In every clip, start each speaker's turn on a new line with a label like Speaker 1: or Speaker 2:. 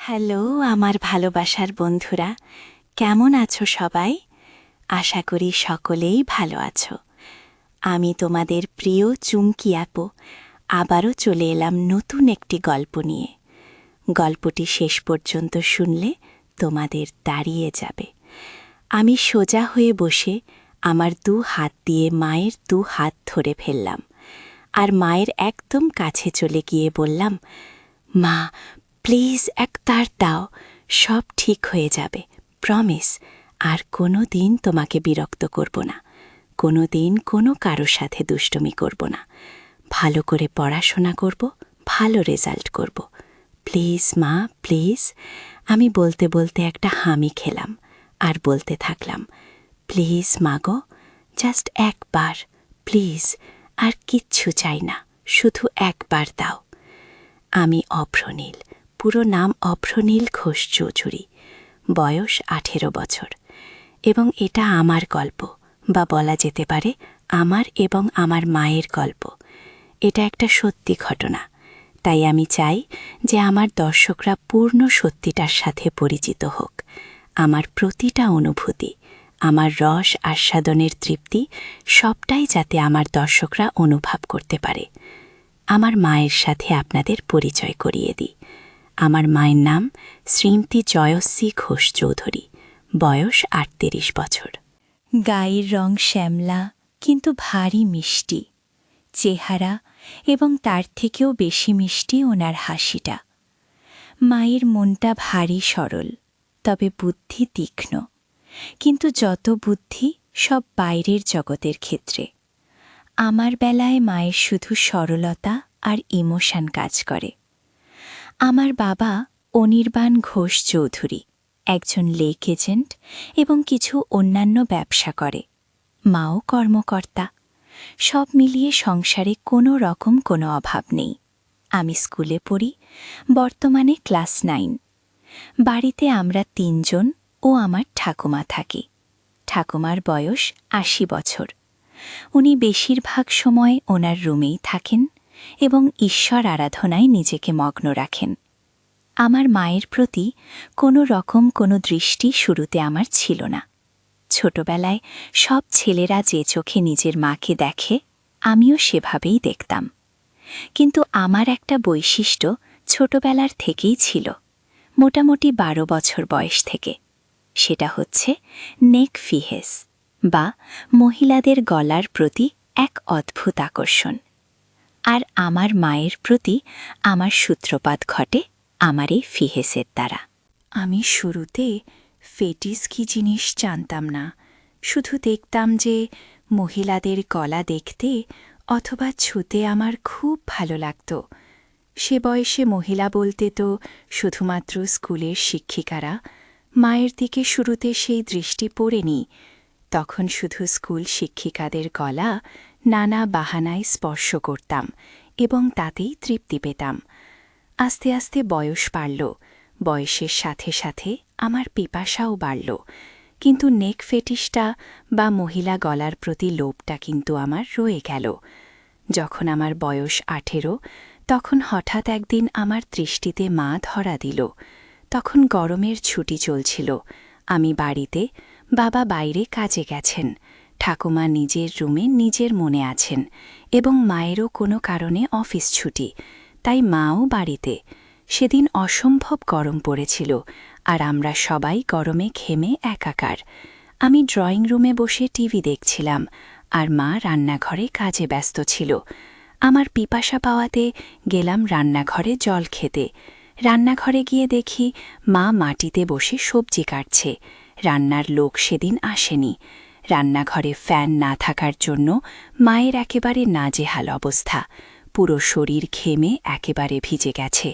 Speaker 1: Hello আমার ভালোবাসার বন্ধুরা, কেমন আছো সবাই? আশা করি সকলেই ভালো আছো। আমি তোমাদের প্রিয় চুমকি আপু আবারও চলে এলাম নতুন একটি গল্প নিয়ে। গল্পটি শেষ পর্যন্ত শুনলে তোমাদের দাঁড়িয়ে যাবে। আমি সোজা হয়ে বসে আমার 2 হাত দিয়ে মায়ের 2 হাত ধরে ফেললাম, আর মায়ের একদম কাছে চলে গিয়ে বললাম, মা প্লিজ এক তার দাও, সব ঠিক হয়ে যাবে, প্রমিস। আর কোনো দিন তোমাকে বিরক্ত করব না, কোনো দিন কোনো কারোর সাথে দুষ্টুমি করব না, ভালো করে পড়াশোনা করব, ভালো রেজাল্ট করব, প্লিজ মা প্লিজ। আমি বলতে বলতে একটা হামি খেলাম আর বলতে থাকলাম, প্লিজ মাগো, জাস্ট একবার প্লিজ, আর কিচ্ছু চাই না, শুধু একবার দাও। আমি অভ্রনীল, পুরো নাম অভ্রনীল ঘোষ চৌধুরী, বয়স 18 বছর, এবং এটা আমার গল্প, বা বলা যেতে পারে আমার এবং আমার মায়ের গল্প। এটা একটা সত্যি ঘটনা, তাই আমি চাই যে আমার দর্শকরা পূর্ণ সত্যিটার সাথে পরিচিত হোক। আমার প্রতিটা অনুভূতি, আমার রস আস্বাদনের তৃপ্তি, সবটাই যাতে আমার দর্শকরা অনুভব করতে পারে। আমার মায়ের সাথে আপনাদের পরিচয় করিয়ে দিই। আমার মায়ের নাম শ্রীমতী জয়শ্রী ঘোষ চৌধুরী, বয়স 38 বছর। গায়ের রং শ্যামলা, কিন্তু ভারী মিষ্টি চেহারা, এবং তার থেকেও বেশি মিষ্টি ওনার হাসিটা। মায়ের মনটা ভারী সরল, তবে বুদ্ধি তীক্ষ্ণ, কিন্তু যত বুদ্ধি সব বাইরের জগতের ক্ষেত্রে। আমার বেলায় মায়ের শুধু সরলতা আর ইমোশন কাজ করে। আমার বাবা অনির্বাণ ঘোষ চৌধুরী একজন লেক এজেন্ট এবং কিছু অন্যান্য ব্যবসা করে। মাও কর্মকর্তা। সব মিলিয়ে সংসারে কোনো রকম কোনো অভাব নেই। আমি স্কুলে পড়ি, বর্তমানে ক্লাস 9। বাড়িতে আমরা 3 জন ও আমার ঠাকুমা থাকি। ঠাকুমার বয়স 80 বছর। উনি বেশিরভাগ সময় ওনার রুমেই থাকেন এবং ঈশ্বর আরাধনায় নিজেকে মগ্ন রাখেন। আমার মায়ের প্রতি কোনো রকম কোনো দৃষ্টি শুরুতে আমার ছিল না। ছোটবেলায় সব ছেলেরা যে চোখে নিজের মাকে দেখে, আমিও সেভাবেই দেখতাম। কিন্তু আমার একটা বৈশিষ্ট্য ছোটবেলার থেকেই ছিল, মোটামুটি 12 বছর বয়স থেকে। সেটা হচ্ছে নেক ফিহেস, বা মহিলাদের গলার প্রতি এক অদ্ভুত আকর্ষণ। আর আমার মায়ের প্রতি আমার সূত্রপাত ঘটে আমার এই ফিহেসের দ্বারা। আমি শুরুতে ফেটিস কি জিনিস জানতাম না, শুধু দেখতাম যে মহিলাদের গলা দেখতে অথবা ছুঁতে আমার খুব ভালো লাগত। সে বয়সে মহিলা বলতে তো শুধুমাত্র স্কুলের শিক্ষিকারা। মায়ের দিকে শুরুতে সেই দৃষ্টি পড়েনি, তখন শুধু স্কুল শিক্ষিকাদের গলা নানা বাহানায় স্পর্শ করতাম এবং তাতেই তৃপ্তি পেতাম। আস্তে আস্তে বয়স বাড়ল, বয়সের সাথে সাথে আমার পিপাসাও বাড়ল, কিন্তু নেক ফেটিসটা বা মহিলা গলার প্রতি লোভটা কিন্তু আমার রয়ে গেল। যখন আমার বয়স 18, তখন হঠাৎ একদিন আমার দৃষ্টিতে মা ধরা দিল। তখন গরমের ছুটি চলছিল, আমি বাড়িতে, বাবা বাইরে কাজে গেছেন, ঠাকুমা নিজের রুমে নিজের মনে আছেন, এবং মায়েরও কোনো কারণে অফিস ছুটি, তাই মাও বাড়িতে। সেদিন অসম্ভব গরম পড়েছিল, আর আমরা সবাই গরমে ঘেমে একাকার। আমি ড্রয়িং রুমে বসে টিভি দেখছিলাম, আর মা রান্নাঘরে কাজে ব্যস্ত ছিল। আমার পিপাসা পাওয়াতে গেলাম রান্নাঘরে জল খেতে। রান্নাঘরে গিয়ে দেখি মা মাটিতে বসে সবজি কাটছে। রান্নার লোক সেদিন আসেনি। রান্নাঘরে ফ্যান না থাকার জন্য মায়ের একেবারে নাজেহাল অবস্থা, পুরো শরীর ঘেমে একেবারে ভিজে গেছে।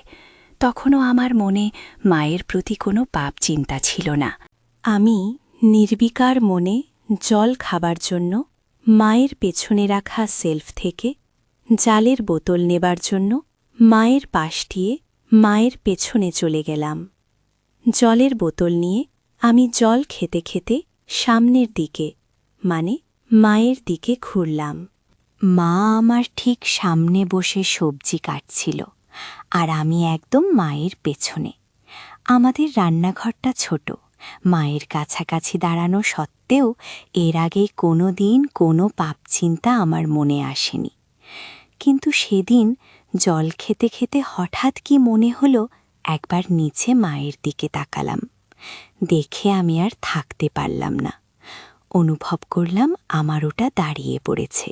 Speaker 1: তখনও আমার মনে মায়ের প্রতি কোনো পাপ চিন্তা ছিল না। আমি নির্বিকার মনে জল খাবার জন্য মায়ের পেছনে রাখা সেলফ থেকে জালের বোতল নেবার জন্য মায়ের পাশ দিয়ে মায়ের পেছনে চলে গেলাম। জলের বোতল নিয়ে আমি জল খেতে খেতে সামনের দিকে, মানে মায়ের দিকে ঘুরলাম। মা আমার ঠিক সামনে বসে সবজি কাটছিল, আর আমি একদম মায়ের পেছনে। আমাদের রান্নাঘরটা ছোট, মায়ের কাছাকাছি দাঁড়ানো সত্ত্বেও এর আগে কোনো দিন কোনো পাপ চিন্তা আমার মনে আসেনি। কিন্তু সেদিন জল খেতে খেতে হঠাৎ কি মনে হলো একবার নিচে মায়ের দিকে তাকালাম। দেখে আমি আর থাকতে পারলাম না। অনুভব করলাম আমার ওটা দাঁড়িয়ে পড়েছে।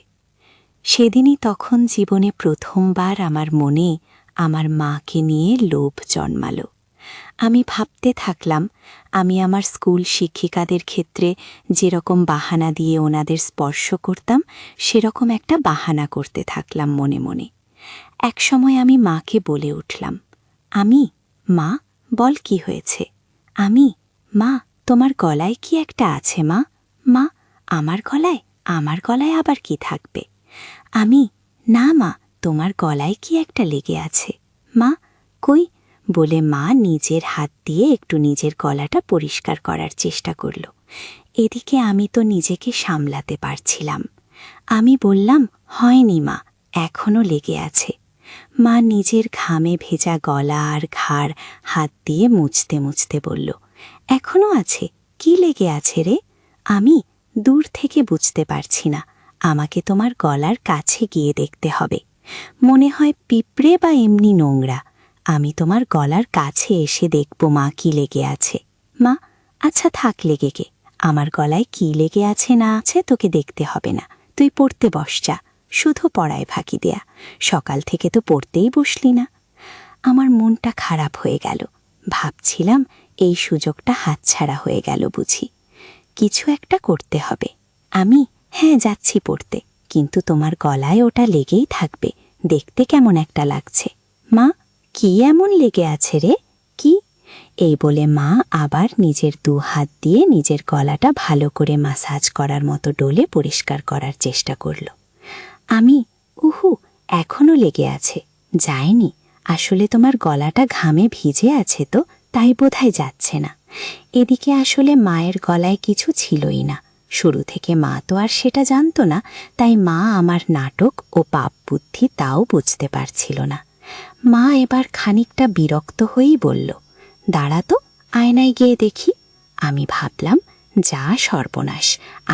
Speaker 1: সেদিনই তখন জীবনে প্রথমবার আমার মনে আমার মাকে নিয়ে লোভ জন্মালো। আমি ভাবতে থাকলাম, আমি আমার স্কুল শিক্ষিকাদের ক্ষেত্রে যেরকম বাহানা দিয়ে ওনাদের স্পর্শ করতাম, সেরকম একটা বাহানা করতে থাকলাম মনে মনে। একসময় আমি মাকে বলে উঠলাম, আমি, মা, বল কি হয়েছে? আমি, মা, তোমার গলায় কি একটা আছে মা? মা, আমার গলায়? আমার গলায় আবার কি থাকবে? আমি, না মা, তোমার গলায় কি একটা লেগে আছে? মা, কই? বলে মা নিজের হাত দিয়ে একটু নিজের গলাটা পরিষ্কার করার চেষ্টা করল। এদিকে আমি তো নিজেকে সামলাতে পারছিলাম। আমি বললাম, হয়নি মা, এখনো লেগে আছে। মা নিজের ঘামে ভেজা গলা আর ঘাড় হাত দিয়ে মুছতে মুছতে বলল, এখনো আছে? কি লেগে আছে রে? আমি দূর থেকে বুঝতে পারছি না, আমাকে তোমার গলার কাছে গিয়ে দেখতে হবে। মনে হয় পিঁপড়ে বা এমনি নোংরা। আমি তোমার গলার কাছে এসে দেখব মা কি লেগে আছে। মা, আচ্ছা থাক লেগে গে, আমার গলায় কি লেগে আছে না আছে তোকে দেখতে হবে না, তুই পড়তে বস যা। শুধু পড়ায় ফাঁকি দেয়া, সকাল থেকে তো পড়তেই বসলি না। আমার মনটা খারাপ হয়ে গেল। ভাবছিলাম এই সুযোগটা হাতছাড়া হয়ে গেল বুঝি। কিছু একটা করতে হবে। আমি, হ্যাঁ যাচ্ছি পড়তে, কিন্তু তোমার গলায় ওটা লেগেই থাকবে, দেখতে কেমন একটা লাগছে। মা, কি এমন লেগে আছে রে? কি? এই বলে মা আবার নিজের 2 হাত দিয়ে নিজের গলাটা ভালো করে মাসাজ করার মতো ডলে পরিষ্কার করার চেষ্টা করল। আমি, উহু, এখনো লেগে আছে, যায়নি। আসলে তোমার গলাটা ঘামে ভিজে আছে তো, তাই বোধহয় যাচ্ছে না। এদিকে আসলে মায়ের গলায় কিছু ছিলই না। শুরু থেকে মা তো আর সেটা জানতো না, তাই মা আমার নাটক ও পাপ বুদ্ধি তাও বুঝতে পারছিল না। মা এবার খানিকটা বিরক্ত হয়েই বলল, দাঁড়া তো, আয়নায় গিয়ে দেখি। আমি ভাবলাম, যা সর্বনাশ,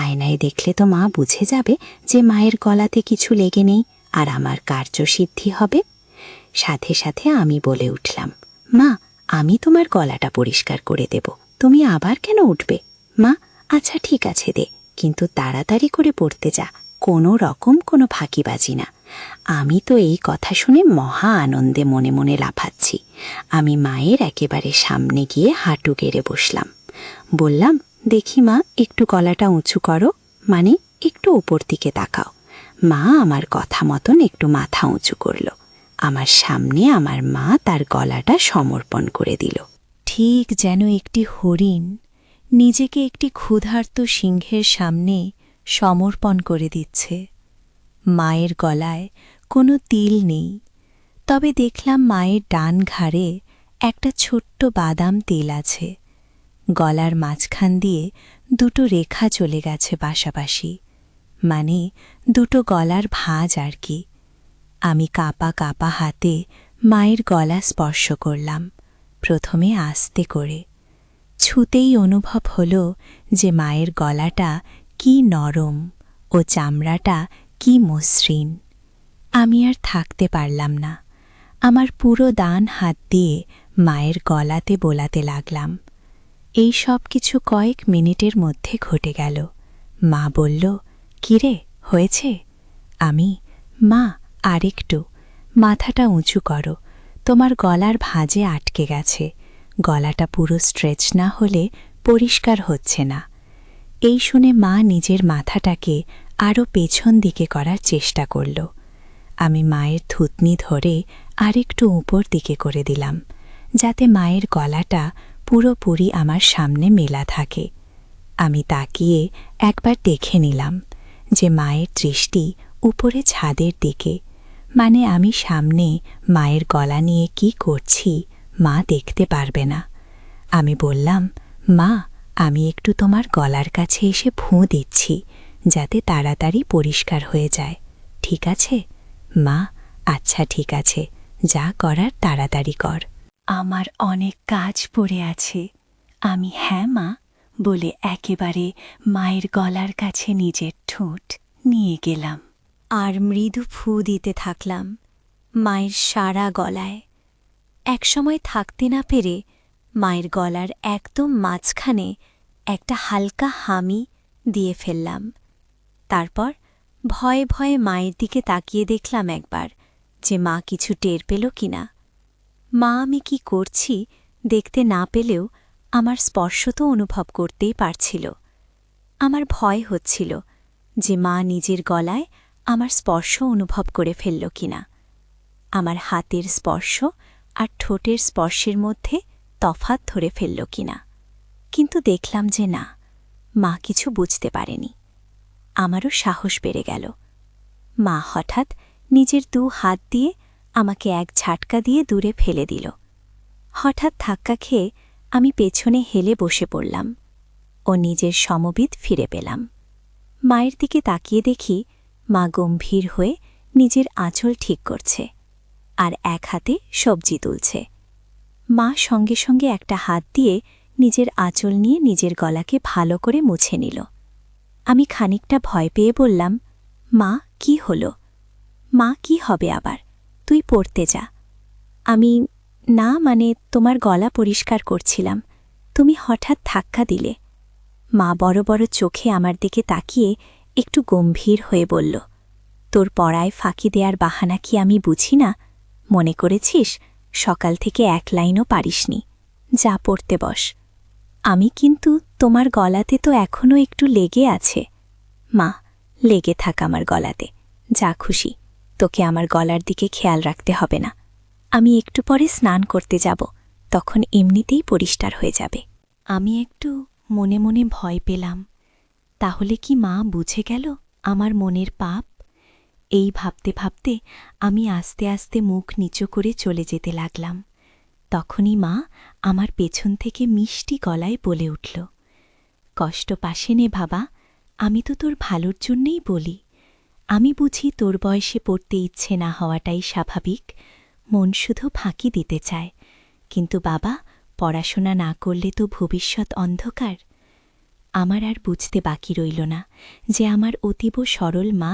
Speaker 1: আয়নায় দেখলে তো মা বুঝে যাবে যে মায়ের গলাতে কিছু লেগে নেই আর আমার কার্যসিদ্ধি হবে। সাথে সাথে আমি বলে উঠলাম, মা, আমি তোমার গলাটা পরিষ্কার করে দেব, তুমি আবার কেন উঠবে? মা, আচ্ছা ঠিক আছে দে, কিন্তু তাড়াতাড়ি করে পড়তে যা, কোনো রকম কোনো ফাঁকিবাজি না। আমি তো এই কথা শুনে মহা আনন্দে মনে মনে লাফাচ্ছি। আমি মায়ের একেবারে সামনে গিয়ে হাঁটু গেড়ে বসলাম। বললাম, দেখি মা, একটু গলাটা উঁচু করো, মানে একটু উপর দিকে তাকাও। মা আমার কথা মতন একটু মাথা উঁচু করল। আমার সামনে আমার মা তার গলাটা সমর্পণ করে দিল, ঠিক যেন একটি হরিণ নিজেকে একটি ক্ষুধার্ত সিংহের সামনে সমর্পণ করে দিচ্ছে। মায়ের গলায় কোনো তিল নেই, তবে দেখলাম মায়ের ডান ঘাড়ে একটা ছোট্ট বাদাম তিল আছে। গলার মাঝখান দিয়ে 2টো রেখা চলে গেছে পাশাপাশি, মানে 2টো গলার ভাঁজ আর কি। আমি কাঁপা কাঁপা হাতে মায়ের গলা স্পর্শ করলাম, প্রথমে আস্তে করে। ছুতেই অনুভব হলো যে মায়ের গলাটা কি নরম ও চামড়াটা কি মসৃণ। আমি আর থাকতে পারলাম না। আমার পুরো ডান হাত দিয়ে মায়ের গলাতে বোলাতে লাগলাম। এই সব কিছু কয়েক মিনিটের মধ্যে ঘটে গেল। মা বলল, কিরে, হয়েছে? আমি, মা আরেকটু, মাথাটা উঁচু করো, তোমার গলার ভাঁজে আটকে গেছে, গলাটা পুরো স্ট্রেচ না হলে পরিষ্কার হচ্ছে না। এই শুনে মা নিজের মাথাটাকে আরও পেছন দিকে করার চেষ্টা করল। আমি মায়ের থুতনি ধরে আরেকটু উপর দিকে করে দিলাম, যাতে মায়ের গলাটা পুরোপুরি আমার সামনে মেলা থাকে। আমি তাকিয়ে একবার দেখে নিলাম যে মায়ের দৃষ্টি উপরে ছাদের দিকে, মানে আমি সামনে মায়ের গলা নিয়ে কি করছি মা দেখতে পারবে না। আমি বললাম, মা, আমি একটু তোমার গলার কাছে এসে ফুঁ দিচ্ছি, যাতে তাড়াতাড়ি পরিষ্কার হয়ে যায়, ঠিক আছে? মা, আচ্ছা ঠিক আছে, যা করার তাড়াতাড়ি কর। আমার অনেক কাজ পড়ে আছে। আমি হ্যাঁ মা বলে একেবারে মায়ের গলার কাছে নিজের ঠোঁট নিয়ে গেলাম আর মৃদু ফু দিতে থাকলাম মায়ের সারা গলায়। একসময় থাকতে না পেরে মায়ের গলার একদম মাঝখানে একটা হালকা হামি দিয়ে ফেললাম। তারপর ভয়ে ভয়ে মায়ের দিকে তাকিয়ে দেখলাম একবার যে মা কিছু টের পেল কিনা। মা আমি কি করছি দেখতে না পেলেও আমার স্পর্শ তো অনুভব করতেই পারছিল। আমার ভয় হচ্ছিল যে মা নিজের গলায় আমার স্পর্শ অনুভব করে ফেলল কিনা, আমার হাতের স্পর্শ আর ঠোঁটের স্পর্শের মধ্যে তফাৎ ধরে ফেলল কিনা। কিন্তু দেখলাম যে না, মা কিছু বুঝতে পারেনি। আমারও সাহস বেড়ে গেল। মা হঠাৎ নিজের 2 হাত দিয়ে আমাকে এক ঝাটকা দিয়ে দূরে ফেলে দিল। হঠাৎ ধাক্কা খেয়ে আমি পেছনে হেলে বসে পড়লাম ও নিজের সমবিত ফিরে পেলাম। মায়ের দিকে তাকিয়ে দেখি মা গম্ভীর হয়ে নিজের আঁচল ঠিক করছে আর এক হাতে সবজি তুলছে। মা সঙ্গে সঙ্গে একটা হাত দিয়ে নিজের আঁচল নিয়ে নিজের গলাকে ভালো করে মুছে নিল। আমি খানিকটা ভয় পেয়ে বললাম, মা কি হলো? মা কি হবে আবার, তুই পড়তে যা। আমি না মানে তোমার গলা পরিষ্কার করছিলাম, তুমি হঠাৎ ধাক্কা দিলে। মা বড় বড় চোখে আমার দিকে তাকিয়ে একটু গম্ভীর হয়ে বলল, তোর পড়ায় ফাঁকি দেয়ার বাহানা কি আমি বুঝি না? মনে করেছিস সকাল থেকে এক লাইনও পারিসনি? যা পড়তে বস। আমি কিন্তু তোমার গলাতে তো এখনও একটু লেগে আছে। মা, লেগে থাক আমার গলাতে, যা খুশি, তোকে আমার গলার দিকে খেয়াল রাখতে হবে না। আমি একটু পরে স্নান করতে যাব, তখন এমনিতেই পরিষ্কার হয়ে যাবে। আমি একটু মনে মনে ভয় পেলাম, তাহলে কি মা বুঝে গেল আমার মনের পাপ? এই ভাবতে ভাবতে আমি আস্তে আস্তে মুখ নিচু করে চলে যেতে লাগলাম। তখনই মা আমার পেছন থেকে মিষ্টি গলায় বলে উঠল, কষ্ট পাশে নে বাবা, আমি তো তোর ভালোর জন্যেই বলি। আমি বুঝি তোর বয়সে পড়তে ইচ্ছে না হওয়াটাই স্বাভাবিক, মন শুধু ফাঁকি দিতে চায়। কিন্তু বাবা, পড়াশোনা না করলে তো ভবিষ্যৎ অন্ধকার। আমার আর বুঝতে বাকি রইল না যে আমার অতীব সরল মা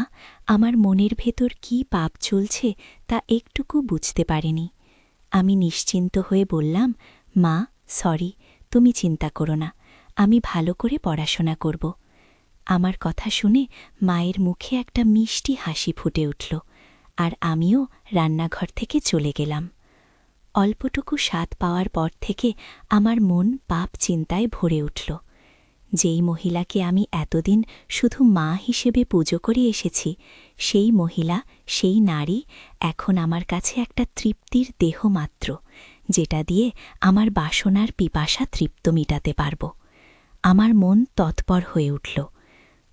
Speaker 1: আমার মনের ভেতর কি পাপ চলছে তা একটুকু বুঝতে পারেনি। আমি নিশ্চিন্ত হয়ে বললাম, মা সরি, তুমি চিন্তা করো না, আমি ভালো করে পড়াশোনা করব। আমার কথা শুনে মায়ের মুখে একটা মিষ্টি হাসি ফুটে উঠল, আর আমিও রান্নাঘর থেকে চলে গেলাম। অল্পটুকু স্বাদ পাওয়ার পর থেকে আমার মন পাপ চিন্তায় ভরে উঠল। যেই মহিলাকে আমি এতদিন শুধু মা হিসেবে পুজো করে এসেছি, সেই মহিলা, সেই নারী এখন আমার কাছে একটা তৃপ্তির দেহ মাত্র, যেটা দিয়ে আমার বাসনার পিপাসা তৃপ্ত মিটাতে পারব। আমার মন তৎপর হয়ে উঠল।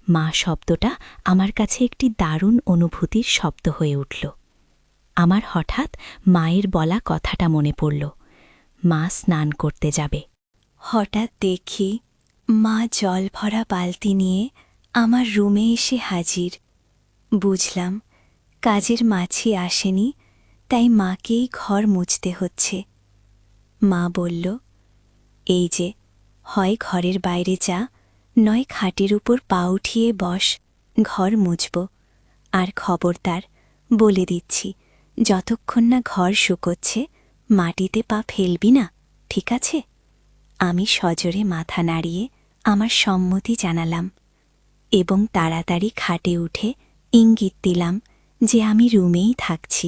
Speaker 1: মা শব্দটা আমার কাছে একটি দারুণ অনুভূতির শব্দ হয়ে উঠল। আমার হঠাৎ মায়ের বলা কথাটা মনে পড়ল, মা স্নান করতে যাবে। হঠাৎ দেখি মা জল ভরা বালতি নিয়ে আমার রুমে এসে হাজির। বুঝলাম কাজের মাছি আসেনি, তাই মাকেই ঘর মুছতে হচ্ছে। মা বলল, এই যে, হয় ঘরের বাইরে যা, নয় খাটের উপর পা উঠিয়ে বস, ঘর মুছব। আর খবরদার, বলে দিচ্ছি, যতক্ষণ না ঘর শুকোচ্ছে মাটিতে পা ফেলবি না, ঠিক আছে? আমি সজোরে মাথা নাড়িয়ে আমার সম্মতি জানালাম এবং তাড়াতাড়ি খাটে উঠে ইঙ্গিত দিলাম যে আমি রুমেই থাকছি।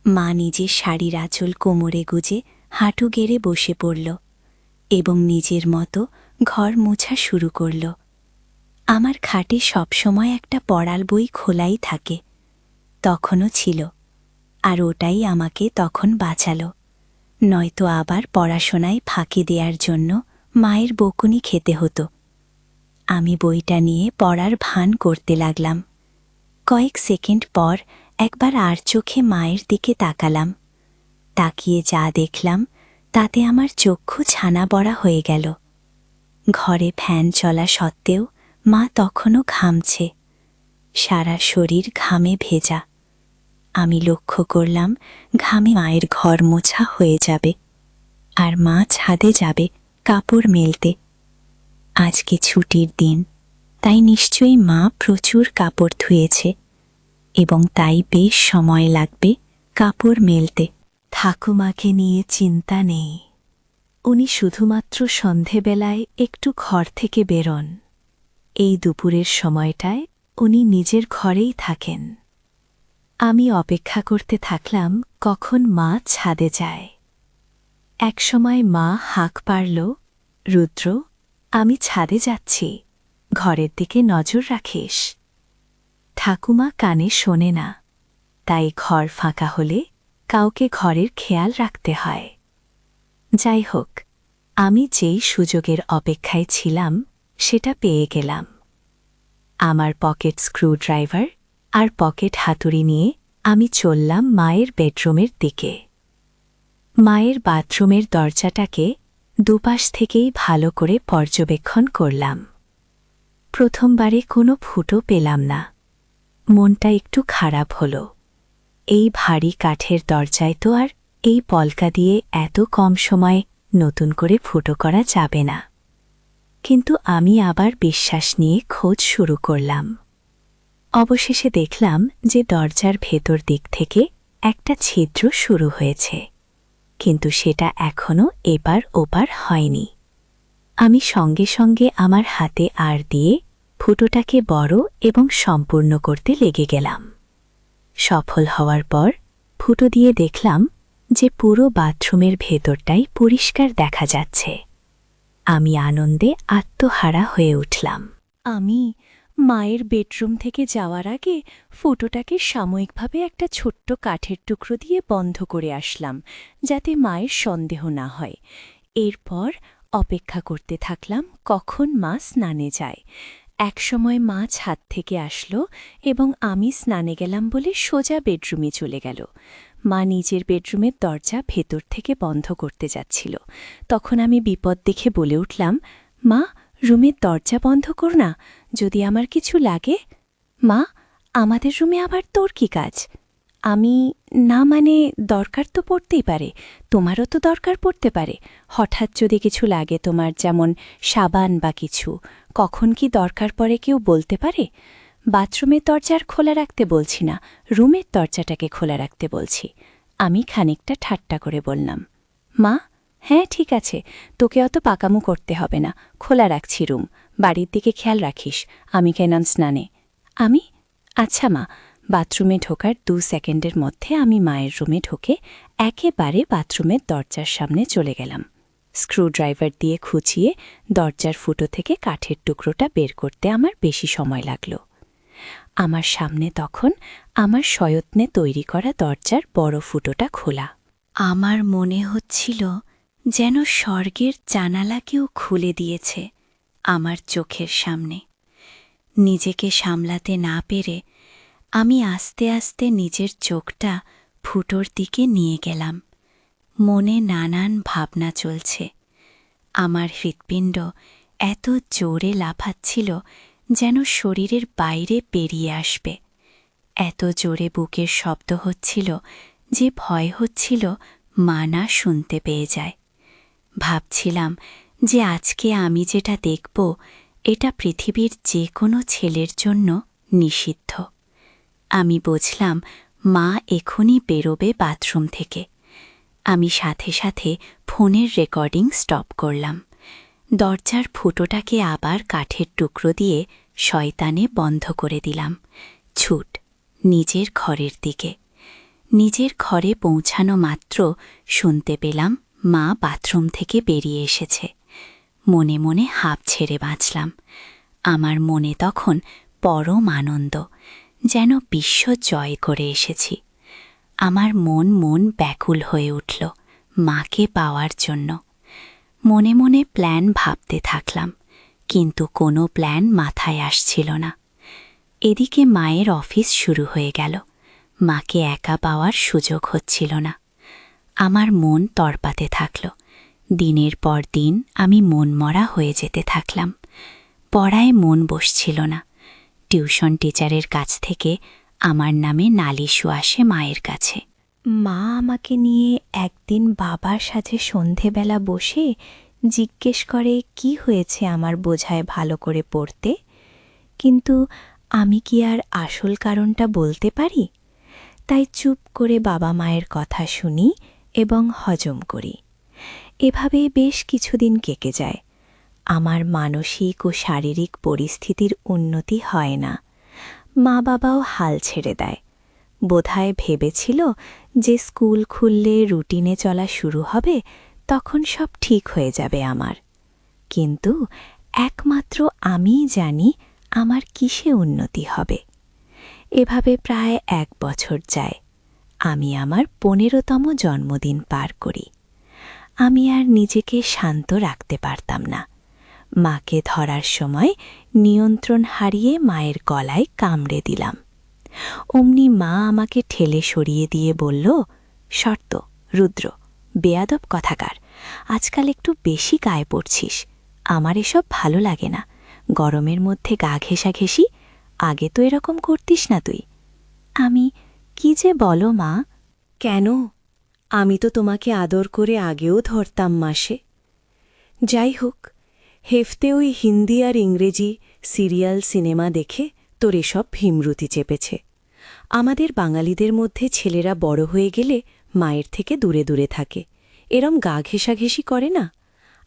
Speaker 1: মা নিজের শাড়ির আঁচল কোমরে গুজে হাঁটু গেড়ে বসে পড়ল এবং নিজের মতো ঘর মোছা শুরু করল। আমার খাটে সবসময় একটা পড়ার বই খোলাই থাকে, তখনও ছিল, আর ওটাই আমাকে তখন বাঁচালো, নয়তো আবার পড়াশোনায় ফাঁকি দেওয়ার জন্য মায়ের বকুনি খেতে হতো। আমি বইটা নিয়ে পড়ার ভান করতে লাগলাম। কয়েক সেকেন্ড পর একবার আর চোখে মায়ের দিকে তাকালাম। তাকিয়ে যা দেখলাম তাতে আমার চক্ষু ছানা বড়া হয়ে গেল। ঘরে ফ্যান চলা সত্ত্বেও মা তখনও ঘামছে, সারা শরীর ঘামে ভেজা। আমি লক্ষ্য করলাম ঘামে মায়ের ঘর মোছা হয়ে যাবে। আর মা ছাদে যাবে কাপড় মেলতে। আজকে ছুটির দিন, তাই নিশ্চয়ই মা প্রচুর কাপড় ধুয়েছে এবং তাই বেশ সময় লাগবে কাপড় মেলতে। ঠাকুমাকে নিয়ে চিন্তা নেই, উনি শুধুমাত্র সন্ধেবেলায় একটু ঘর থেকে বেরোন। এই দুপুরের সময়টায় উনি নিজের ঘরেই থাকেন। আমি অপেক্ষা করতে থাকলাম কখন মা ছাদে যায়। একসময় মা হাঁক পারল, রুদ্র, আমি ছাদে যাচ্ছি, ঘরের দিকে নজর রাখিস। ঠাকুমা কানে শোনে না, তাই ঘর ফাঁকা হলে কাউকে ঘরের খেয়াল রাখতে হয়। যাই হোক, আমি যেই সুযোগের অপেক্ষায় ছিলাম সেটা পেয়ে গেলাম। আমার পকেট স্ক্রুড্রাইভার আর পকেট হাতুড়ি নিয়ে আমি চললাম মায়ের বেডরুমের দিকে। মায়ের বাথরুমের দরজাটাকে দুপাশ থেকেই ভালো করে পর্যবেক্ষণ করলাম। প্রথমবারে কোনো ফুটো পেলাম না। মনটা একটু খারাপ হলো। এই ভারী কাঠের দরজায় তো আর এই পলকা দিয়ে এত কম সময়ে নতুন করে ফুটো করা যাবে না। কিন্তু আমি আবার বিশ্বাস নিয়ে খোঁজ শুরু করলাম। অবশেষে দেখলাম যে দরজার ভেতর দিক থেকে একটা ছিদ্র শুরু হয়েছে, কিন্তু সেটা এখনও এপার ওপার হয়নি। আমি সঙ্গে সঙ্গে আমার হাতে আর দিয়ে ফুটোটাকে বড় এবং সম্পূর্ণ করতে লেগে গেলাম। সফল হওয়ার পর ফুটো দিয়ে দেখলাম যে পুরো বাথরুমের ভেতরটাই পরিষ্কার দেখা যাচ্ছে। আমি আনন্দে আত্মহারা হয়ে উঠলাম। আমি মায়ের বেডরুম থেকে যাওয়ার আগে ফুটোটাকে সাময়িকভাবে একটা ছোট্ট কাঠের টুকরো দিয়ে বন্ধ করে আসলাম, যাতে মায়ের সন্দেহ না হয়। এরপর অপেক্ষা করতে থাকলাম কখন মা স্নানে যায়। একসময় মা ছাদ থেকে আসলো এবং আমি স্নানে গেলাম বলে সোজা বেডরুমে চলে গেল। মা নিজের বেডরুমের দরজা ভেতর থেকে বন্ধ করতে যাচ্ছিল। তখন আমি বিপদ দেখে বলে উঠলাম, মা, রুমের দরজা বন্ধ কর না, যদি আমার কিছু লাগে। মা, আমাদের রুমে আবার তোর কি কাজ? আমি, না মানে দরকার তো পড়তেই পারে, তোমারও তো দরকার পড়তে পারে। হঠাৎ যদি কিছু লাগে তোমার, যেমন সাবান বা কিছু, কখন কি দরকার পড়ে কেউ বলতে পারে। বাথরুমের দরজা আর খোলা রাখতে বলছি না, রুমের দরজাটাকে খোলা রাখতে বলছি। আমি খানিকটা ঠাট্টা করে বললাম। মা, হ্যাঁ ঠিক আছে, তোকে অত পাকামো করতে হবে না, খোলা রাখছি রুম, বাড়ির দিকে খেয়াল রাখিস, আমি কেনন স্নানে। আমি, আচ্ছা মা। বাথরুমে ঢোকার 2 সেকেন্ডের মধ্যে আমি মায়ের রুমে ঢুকে একেবারে বাথরুমের দরজার সামনে চলে গেলাম। স্ক্রুড্রাইভার দিয়ে খুঁচিয়ে দরজার ফুটো থেকে কাঠের টুকরোটা বের করতে আমার বেশি সময় লাগল। আমার সামনে তখন আমার সযত্নে তৈরি করা দরজার বড় ফুটোটা খোলা। আমার মনে হচ্ছিল যেন স্বর্গের জানালা কেউ খুলে দিয়েছে আমার চোখের সামনে। নিজেকে সামলাতে না পেরে আমি আস্তে আস্তে নিজের চোখটা ফুটোর দিকে নিয়ে গেলাম। মনে নানান ভাবনা চলছে। আমার হৃৎপিণ্ড এত জোরে লাফাচ্ছিল যেন শরীরের বাইরে বেরিয়ে আসবে। এত জোরে বুকের শব্দ হচ্ছিল যে ভয় হচ্ছিল মা না শুনতে পেয়ে যায়। ভাবছিলাম যে আজকে আমি যেটা দেখব এটা পৃথিবীর যে কোনো ছেলের জন্য নিষিদ্ধ। আমি বুঝলাম মা এখনই বেরোবে বাথরুম থেকে। আমি সাথে সাথে ফোনের রেকর্ডিং স্টপ করলাম। দরজার ফুটোটাকে আবার কাঠের টুকরো দিয়ে শয়তানে বন্ধ করে দিলাম। ছুট নিজের ঘরের দিকে। নিজের ঘরে পৌঁছানো মাত্র শুনতে পেলাম মা বাথরুম থেকে বেরিয়ে এসেছে। মনে মনে হাঁপ ছেড়ে বাঁচলাম। আমার মনে তখন পরম আনন্দ, যেন বিশ্ব জয় করে এসেছি। আমার মন ব্যাকুল হয়ে উঠল মাকে পাওয়ার জন্য। মনে মনে প্ল্যান ভাবতে থাকলাম, কিন্তু কোনো প্ল্যান মাথায় আসছিল না। এদিকে মায়ের অফিস শুরু হয়ে গেল। মাকে একা পাওয়ার সুযোগ হচ্ছিল না। আমার মন তড়পাতে থাকল। দিনের পর দিন আমি মনমরা হয়ে যেতে থাকলাম। পড়ায় মন বসছিল না। টিউশন টিচারের কাছ থেকে আমার নামে নালিশও আসে মায়ের কাছে। মা আমাকে নিয়ে একদিন বাবার সাথে সন্ধেবেলা বসে জিজ্ঞেস করে কি হয়েছে আমার বোঝায় ভালো করে পড়তে, কিন্তু আমি কি আর আসল কারণটা বলতে পারি? তাই চুপ করে বাবা মায়ের কথা শুনি এবং হজম করি। এভাবে বেশ কিছুদিন কেটে যায়। আমার মানসিক ও শারীরিক পরিস্থিতির উন্নতি হয় না। মা বাবাও হাল ছেড়ে দেয়। বোধহয় ভেবেছিল যে স্কুল খুললে রুটিনে চলা শুরু হবে, তখন সব ঠিক হয়ে যাবে আমার। কিন্তু একমাত্র আমিই জানি আমার কিসে উন্নতি হবে। এভাবে প্রায় 1 বছর যায়। আমি আমার 15তম জন্মদিন পার করি। আমি আর নিজেকে শান্ত রাখতে পারতাম না। মাকে ধরার সময় নিয়ন্ত্রণ হারিয়ে মায়ের গলায় কামড়ে দিলাম। অমনি মা আমাকে ঠেলে সরিয়ে দিয়ে বলল, শর্ত রুদ্র, বেয়াদব কথাকার, আজকাল একটু বেশি গায়ে পড়ছিস। আমার এসব ভালো লাগে না। গরমের মধ্যে গা ঘেঁষাঘেঁষি, আগে তো এরকম করতিস না তুই। আমি, কি যে বলো মা? কেন? আমি তো তোমাকে আদর করে আগেও ধরতাম মাসে। যাই হোক, হেফতে ওই হিন্দি আর ইংরেজি সিরিয়াল সিনেমা দেখে তোর এসব ভীমরুতি চেপেছে। আমাদের বাঙালিদের মধ্যে ছেলেরা বড় হয়ে গেলে মায়ের থেকে দূরে দূরে থাকে, এরম গা ঘেঁষাঘেঁষি করে না।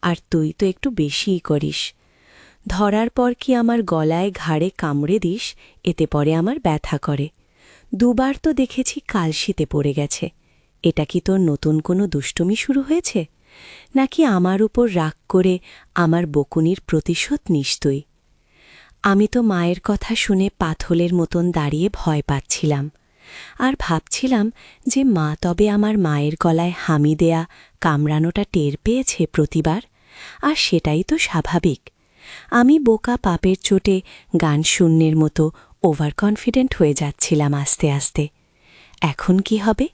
Speaker 1: আর তুই তো একটু বেশিই করিস। ধরার পর কি আমার গলায় ঘাড়ে কামড়ে দিস, এতে পরে আমার ব্যথা করে। 2 বার তো দেখেছি কালশিতে পড়ে গেছে। এটা কি তোর নতুন কোনো দুষ্টুমি শুরু হয়েছে, নাকি আমার উপর রাগ করে আমার বকুনির প্রতিশোধ নিস তুই? আমি তো মায়ের কথা শুনে পাথলের মতন দাঁড়িয়ে ভয় পাচ্ছিলাম, আর ভাবছিলাম যে মা তবে আমার মায়ের গলায় হামি দেয়া কামড়ানোটা টের পেয়েছে প্রতিবার, আর সেটাই তো স্বাভাবিক। আমি বোকা পাপের চোটে গান শূন্যের মতো ওভার কনফিডেন্ট হয়ে যাচ্ছিলাম আস্তে আস্তে। এখন কি হবে?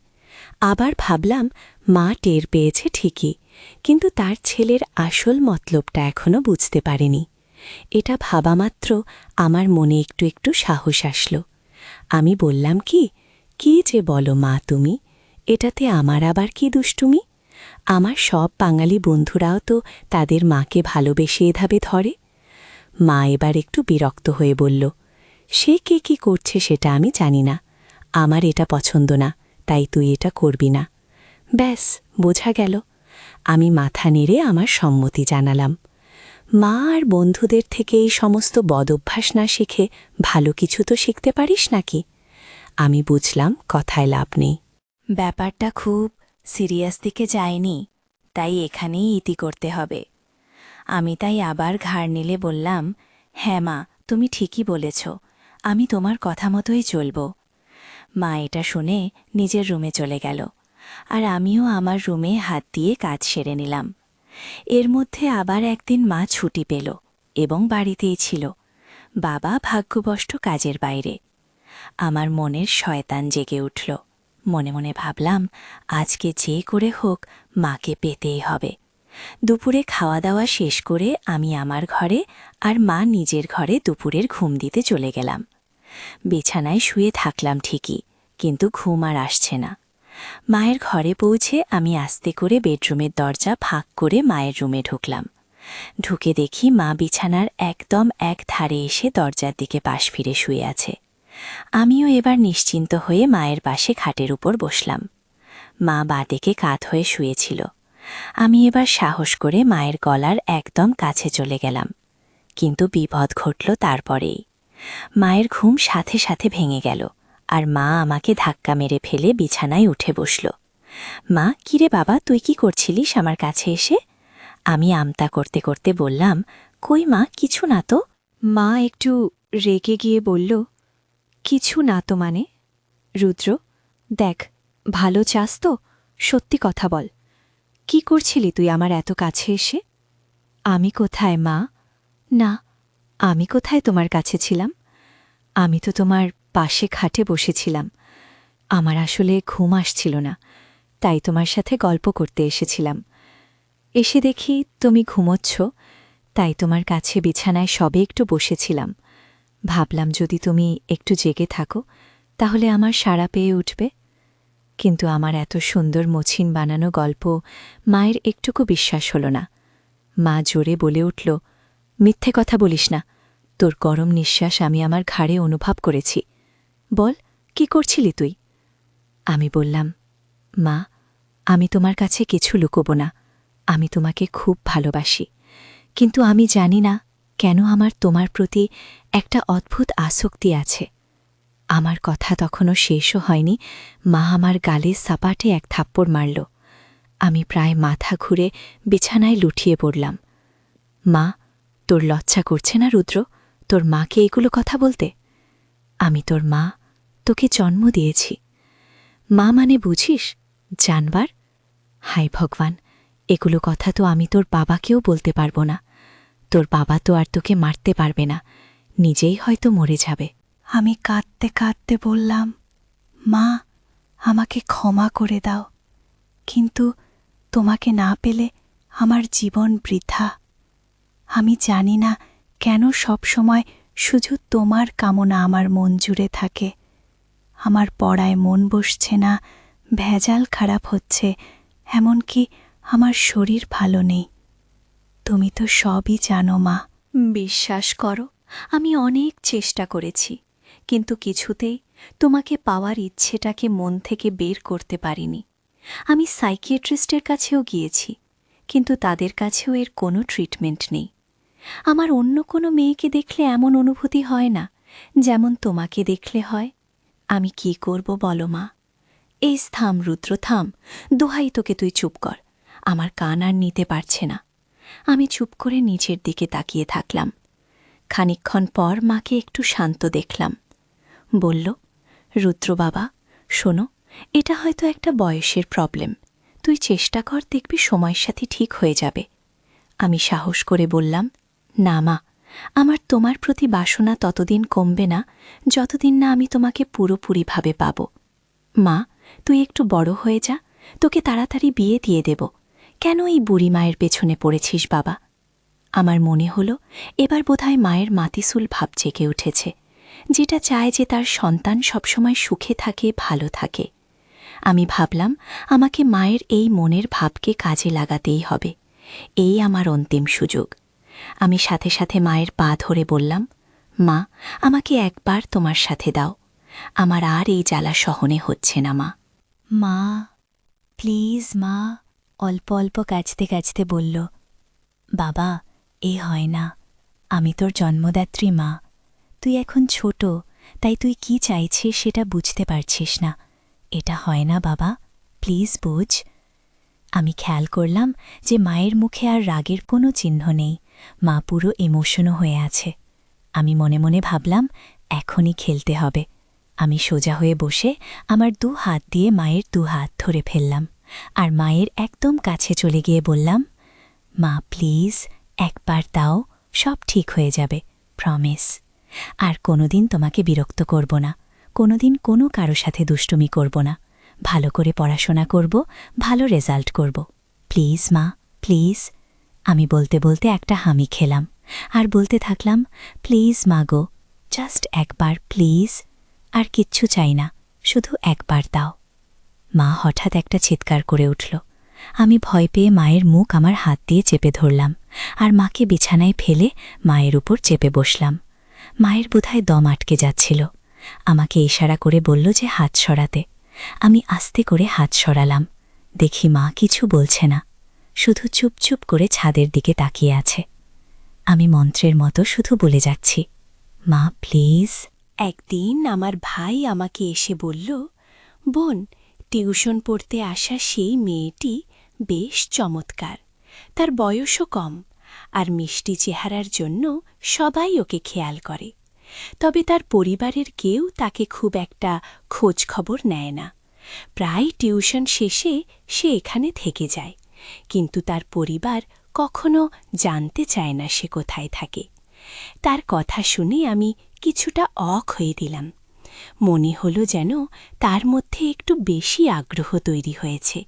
Speaker 1: আবার ভাবলাম মা টের পেয়েছে ঠিকই, কিন্তু তার ছেলের আসল মতলবটা এখনো বুঝতে পারেনি। এটা ভাবামাত্র আমার মনে একটু একটু সাহস আসল। আমি বললাম, কি যে বলো মা তুমি, এটাতে আমার আবার কি দুষ্টুমি? আমার সব বাঙালি বন্ধুরাও তো তাদের মাকে ভালোবেসে এভাবে ধরে। মা এবার একটু বিরক্ত হয়ে বলল, সে কে কি করছে সেটা আমি জানি না। আমার এটা পছন্দ না, তাই তুই এটা করবি না। ব্যাস, বোঝা গেল। আমি মাথা নেড়ে আমার সম্মতি জানালাম। মা আর বন্ধুদের থেকে এই সমস্ত বদঅভ্যাস না শিখে ভালো কিছু তো শিখতে পারিস নাকি? আমি বুঝলাম কথায় লাভ নেই। ব্যাপারটা খুব সিরিয়াস দিকে যায়নি, তাই এখানেই ইতি করতে হবে। আমি তাই আবার ঘাড় নিলে বললাম, হ্যাঁ মা, তুমি ঠিকই বলেছ, আমি তোমার কথা মতোই চলব। মা এটা শুনে নিজের রুমে চলে গেল, আর আমিও আমার রুমে হাত দিয়ে কাজ সেরে নিলাম। এর মধ্যে আবার একদিন মা ছুটি পেল এবং বাড়িতেই ছিল। বাবা ভাগ্যবশত কাজের বাইরে। আমার মনের শয়তান জেগে উঠল। মনে মনে ভাবলাম, আজকে যে করে হোক মাকে পেতেই হবে। দুপুরে খাওয়া দাওয়া শেষ করে আমি আমার ঘরে আর মা নিজের ঘরে দুপুরের ঘুম দিতে চলে গেলাম। বিছানায় শুয়ে থাকলাম ঠিকই, কিন্তু ঘুম আর আসছে না। মায়ের ঘরে পৌঁছে আমি আস্তে করে বেডরুমের দরজা ফাঁক করে মায়ের রুমে ঢুকলাম। ঢুকে দেখি মা বিছানার একদম এক ধারে এসে দরজার দিকে পাশ ফিরে শুয়ে আছে। আমিও এবার নিশ্চিন্ত হয়ে মায়ের পাশে খাটের উপর বসলাম। মা বাঁদিকে কাত হয়ে শুয়েছিল। আমি এবার সাহস করে মায়ের গলার একদম কাছে চলে গেলাম। কিন্তু বিপদ ঘটল তারপরেই। মায়ের ঘুম সাথে সাথে ভেঙে গেল, আর মা আমাকে ধাক্কা মেরে ফেলে বিছানায় উঠে বসল। মা, কিরে বাবা, তুই কি করছিলিস আমার কাছে এসে? আমি আমতা করতে করতে বললাম, কই মা, কিছু না তো। মা একটু রেগে গিয়ে বলল, কিছু না তো মানে? রুদ্র, দেখ, ভালো চাস তো, সত্যি কথা বল। কি করছিলি তুই আমার এত কাছে এসে? আমি কোথায় মা? না, আমি কোথায় তোমার কাছে ছিলাম? আমি তো তোমার পাশে খাটে বসেছিলাম। আমার আসলে ঘুম আসছিল না, তাই তোমার সাথে গল্প করতে এসেছিলাম। এসে দেখি তুমি ঘুমোচ্ছ, তাই তোমার কাছে বিছানায় সবে একটু বসেছিলাম। ভাবলাম যদি তুমি একটু জেগে থাকো তাহলে আমার সাড়া পেয়ে উঠবে। কিন্তু আমার এত সুন্দর মছিন বানানো গল্প মায়ের একটুকু বিশ্বাস হল না। মা জোরে বলে উঠল, মিথ্যে কথা বলিস না, তোর গরম নিঃশ্বাস আমি আমার ঘাড়ে অনুভব করেছি। বল, কি করছিলি তুই? আমি বললাম, মা, আমি তোমার কাছে কিছু লুকোব না, আমি তোমাকে খুব ভালোবাসি, কিন্তু আমি জানি না কেন আমার তোমার প্রতি একটা অদ্ভুত আসক্তি আছে। আমার কথা তখনও শেষও হয়নি, মা আমার গালে সাপাটে এক থাপ্পড় মারল। আমি প্রায় মাথা ঘুরে বিছানায় লুটিয়ে পড়লাম। মা, তোর লজ্জা করছে না রুদ্র, তোর মাকে এগুলো কথা বলতে? আমি তোর মা, তোকে জন্ম দিয়েছি। মা মানে বুঝিস, জানবার? হায় ভগবান, এগুলো কথা তো আমি তোর বাবাকেও বলতে পারবো না। তোর বাবা তো আর তোকে মারতে পারবে না, নিজেই হয়তো মরে যাবে। আমি কাঁদতে কাঁদতে বললাম, মা, আমাকে ক্ষমা করে দাও, কিন্তু তোমাকে না পেলে আমার জীবন বৃথা। আমি জানি না কেন সবসময় শুধু তোমার কামনা আমার মন জুড়ে থাকে। আমার পড়ায় মন বসছে না, ভেজাল খারাপ হচ্ছে, এমনকি আমার শরীর ভালো নেই। তুমি তো সবই জানো মা। বিশ্বাস করো, আমি অনেক চেষ্টা করেছি, কিন্তু কিছুতেই তোমাকে পাওয়ার ইচ্ছেটাকে মন থেকে বের করতে পারিনি। আমি সাইকিয়াট্রিস্টের কাছেও গিয়েছি, কিন্তু তাদের কাছেও এর কোনো ট্রিটমেন্ট নেই। আমার অন্য কোনো মেয়েকে দেখলে এমন অনুভূতি হয় না যেমন তোমাকে দেখলে হয়। আমি কি করব বলো মা? এই থাম রুদ্র, থাম, দোহাই তোকে, তুই চুপ কর, আমার কান আর নিতে পারছে না। আমি চুপ করে নিচের দিকে তাকিয়ে থাকলাম। খানিকক্ষণ পর মাকে একটু শান্ত দেখলাম। বলল, রুদ্র বাবা, শোনো, এটা হয়তো একটা বয়সের প্রবলেম, তুই চেষ্টা কর, দেখবি সময়ের সাথে ঠিক হয়ে যাবে। আমি সাহস করে বললাম, না মা, আমার তোমার প্রতি বাসনা ততদিন কমবে না যতদিন না আমি তোমাকে পুরোপুরিভাবে পাব। মা, তুই একটু বড় হয়ে যা, তোকে তাড়াতাড়ি বিয়ে দিয়ে দেব। কেন এই বুড়ি মায়ের পেছনে পড়েছিস বাবা? আমার মনে হল এবার বোধহয় মায়ের মাতিসুল ভাব জেগে উঠেছে, যেটা চায় যে তার সন্তান সবসময় সুখে থাকে, ভালো থাকে। আমি ভাবলাম আমাকে মায়ের এই মনের ভাবকে কাজে লাগাতেই হবে, এই আমার অন্তিম সুযোগ। আমি সাথে সাথে মায়ের পা ধরে বললাম, মা, আমাকে একবার তোমার সাথে দাও, আমার আর এই জ্বালা সহনে হচ্ছে না মা। মা, প্লিজ মা, অল্প অল্প কাঁচতে কাঁচতে বলল, বাবা, এ হয় না, আমি তোর জন্মদাত্রী মা, তুই এখন ছোট, তাই তুই কি চাইছিস সেটা বুঝতে পারছিস না। এটা হয় না বাবা, প্লিজ বুঝ। আমি খেয়াল করলাম যে মায়ের মুখে আর রাগের কোনো চিহ্ন নেই, মা পুরো ইমোশনও হয়ে আছে। আমি মনে মনে ভাবলাম, এখনই খেলতে হবে। আমি সোজা হয়ে বসে আমার 2 হাত দিয়ে মায়ের 2 হাত ধরে ফেললাম, আর মায়ের একদম কাছে চলে গিয়ে বললাম, মা প্লিজ, একবার দাও, সব ঠিক হয়ে যাবে, প্রমিস। আর কোনোদিন তোমাকে বিরক্ত করব না, কোনোদিন কোনো কারো সাথে দুষ্টুমি করব না, ভালো করে পড়াশোনা করব, ভালো রেজাল্ট করব, প্লিজ মা, প্লিজ। আমি বলতে বলতে একটা হামি খেলাম, আর বলতে থাকলাম, প্লিজ মা গো, জাস্ট একবার প্লিজ, আর কিচ্ছু চাই না, শুধু একবার দাও। মা হঠাৎ একটা চিৎকার করে উঠল। আমি ভয় পেয়ে মায়ের মুখ আমার হাত দিয়ে চেপে ধরলাম, আর মাকে বিছানায় ফেলে মায়ের উপর চেপে বসলাম। মায়ের বোধহয় দম আটকে যাচ্ছিল। আমাকে ইশারা করে বলল যে হাত সরাতে। আমি আস্তে করে হাত সরালাম। দেখি মা কিছু বলছে না, শুধু চুপচুপ করে ছাদের দিকে তাকিয়ে আছে। আমি মন্ত্রের মতো শুধু বলে যাচ্ছি, মা প্লিজ। একদিন আমার ভাই আমাকে এসে বলল, বোন, টিউশন পড়তে আসা সেই মেয়েটি বেশ চমৎকার, তার বয়সও কম, আর মিষ্টি চেহারার জন্য সবাই ওকে খেয়াল করে, তবে তার পরিবারের কেউ তাকে খুব একটা খোঁজ খবর নেয় না। প্রায় টিউশন শেষে সে এখানে থেকে যায়, কিন্তু তার পরিবার কখনো জানতে চায় না সে কোথায় থাকে। তার কথা শুনে আমি কিছুটা অবাক হয়ে দিলাম। মনে হলো যেন তার মধ্যে একটু বেশি আগ্রহ তৈরি হয়েছে,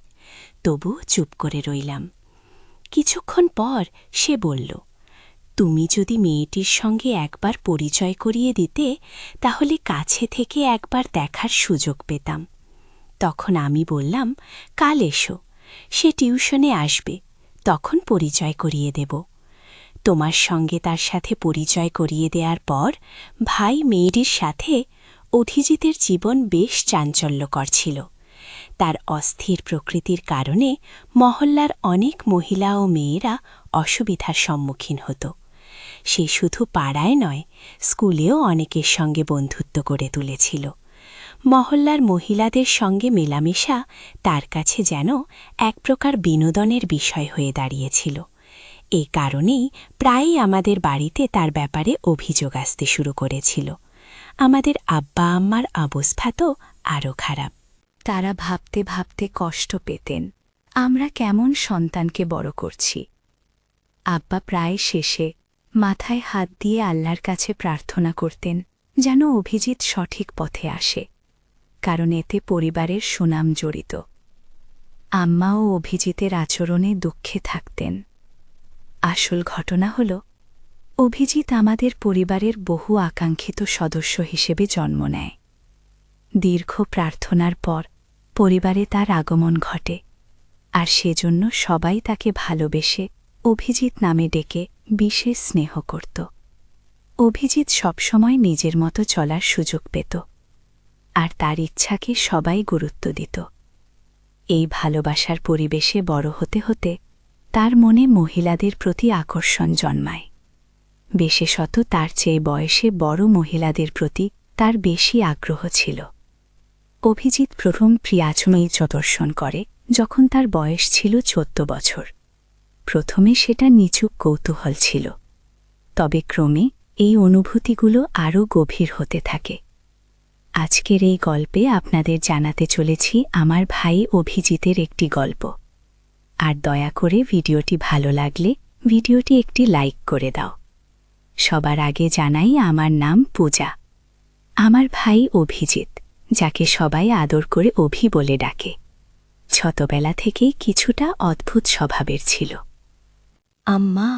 Speaker 1: তবু চুপ করে রইলাম। কিছুক্ষণ পর সে বলল, তুমি যদি মেয়েটির সঙ্গে একবার পরিচয় করিয়ে দিতে, তাহলে কাছে থেকে একবার দেখার সুযোগ পেতাম। তখন আমি বললাম, কাল এসো, সে টিউশনে আসবে, তখন পরিচয় করিয়ে দেব। তোমার সঙ্গে তার সাথে পরিচয় করিয়ে দেওয়ার পর ভাই মেয়েটির সাথে অভিজিতের জীবন বেশ চাঞ্চল্যকর ছিল। তার অস্থির প্রকৃতির কারণে মহল্লার অনেক মহিলা ও মেয়েরা অসুবিধার সম্মুখীন হতো। সে শুধু পাড়ায় নয়, স্কুলেও অনেকের সঙ্গে বন্ধুত্ব করে তুলেছিল। মহল্লার মহিলাদের সঙ্গে মেলামেশা তার কাছে যেন এক প্রকার বিনোদনের বিষয় হয়ে দাঁড়িয়েছিল। এ কারণেই প্রায়ই আমাদের বাড়িতে তার ব্যাপারে অভিযোগ আসতে শুরু করেছিল। আমাদের আব্বা আম্মার অবস্থা তো আরও খারাপ।
Speaker 2: তারা ভাবতে ভাবতে কষ্ট পেতেন, আমরা কেমন সন্তানকে বড় করছি। আব্বা প্রায় শেষে মাথায় হাত দিয়ে আল্লাহর কাছে প্রার্থনা করতেন যেন অভিজিৎ সঠিক পথে আসে, কারণ এতে পরিবারের সুনাম জড়িত। আম্মাও অভিজিতের আচরণে দুঃখে থাকতেন। আসল ঘটনা হল, অভিজিৎ আমাদের পরিবারের বহু আকাঙ্ক্ষিত সদস্য হিসেবে জন্ম নেয়। দীর্ঘ প্রার্থনার পর পরিবারে তার আগমন ঘটে, আর সেজন্য সবাই তাকে ভালোবেসে অভিজিৎ নামে ডেকে বিশেষ স্নেহ করত। অভিজিৎ সবসময় নিজের মতো চলার সুযোগ পেত, আর তার ইচ্ছাকে সবাই গুরুত্ব দিত। এই ভালোবাসার পরিবেশে বড় হতে হতে তার মনে মহিলাদের প্রতি আকর্ষণ জন্মায়। বিশেষত তার চেয়ে বয়সে বড় মহিলাদের প্রতি তার বেশি আগ্রহ ছিল। অভিজিৎ প্রথম প্রিয়াচময়ী দর্শন করে যখন তার বয়স ছিল 14 বছর। প্রথমে সেটা নিছক কৌতূহল ছিল, তবে ক্রমে এই অনুভূতিগুলো আরও গভীর হতে থাকে। আজকের এই গল্পে আপনাদের জানাতে চলেছি আমার ভাই অভিজিতের একটি গল্প। আর দয়া করে ভিডিওটি ভালো লাগলে ভিডিওটি একটি লাইক করে দাও। সবার আগে জানাই, আমার নাম পূজা। আমার ভাই অভিজিৎ, যাকে সবাই আদর করে অভি বলে ডাকে, ছোটবেলা থেকেই কিছুটা অদ্ভুত স্বভাবের ছিল।
Speaker 1: আম্মা,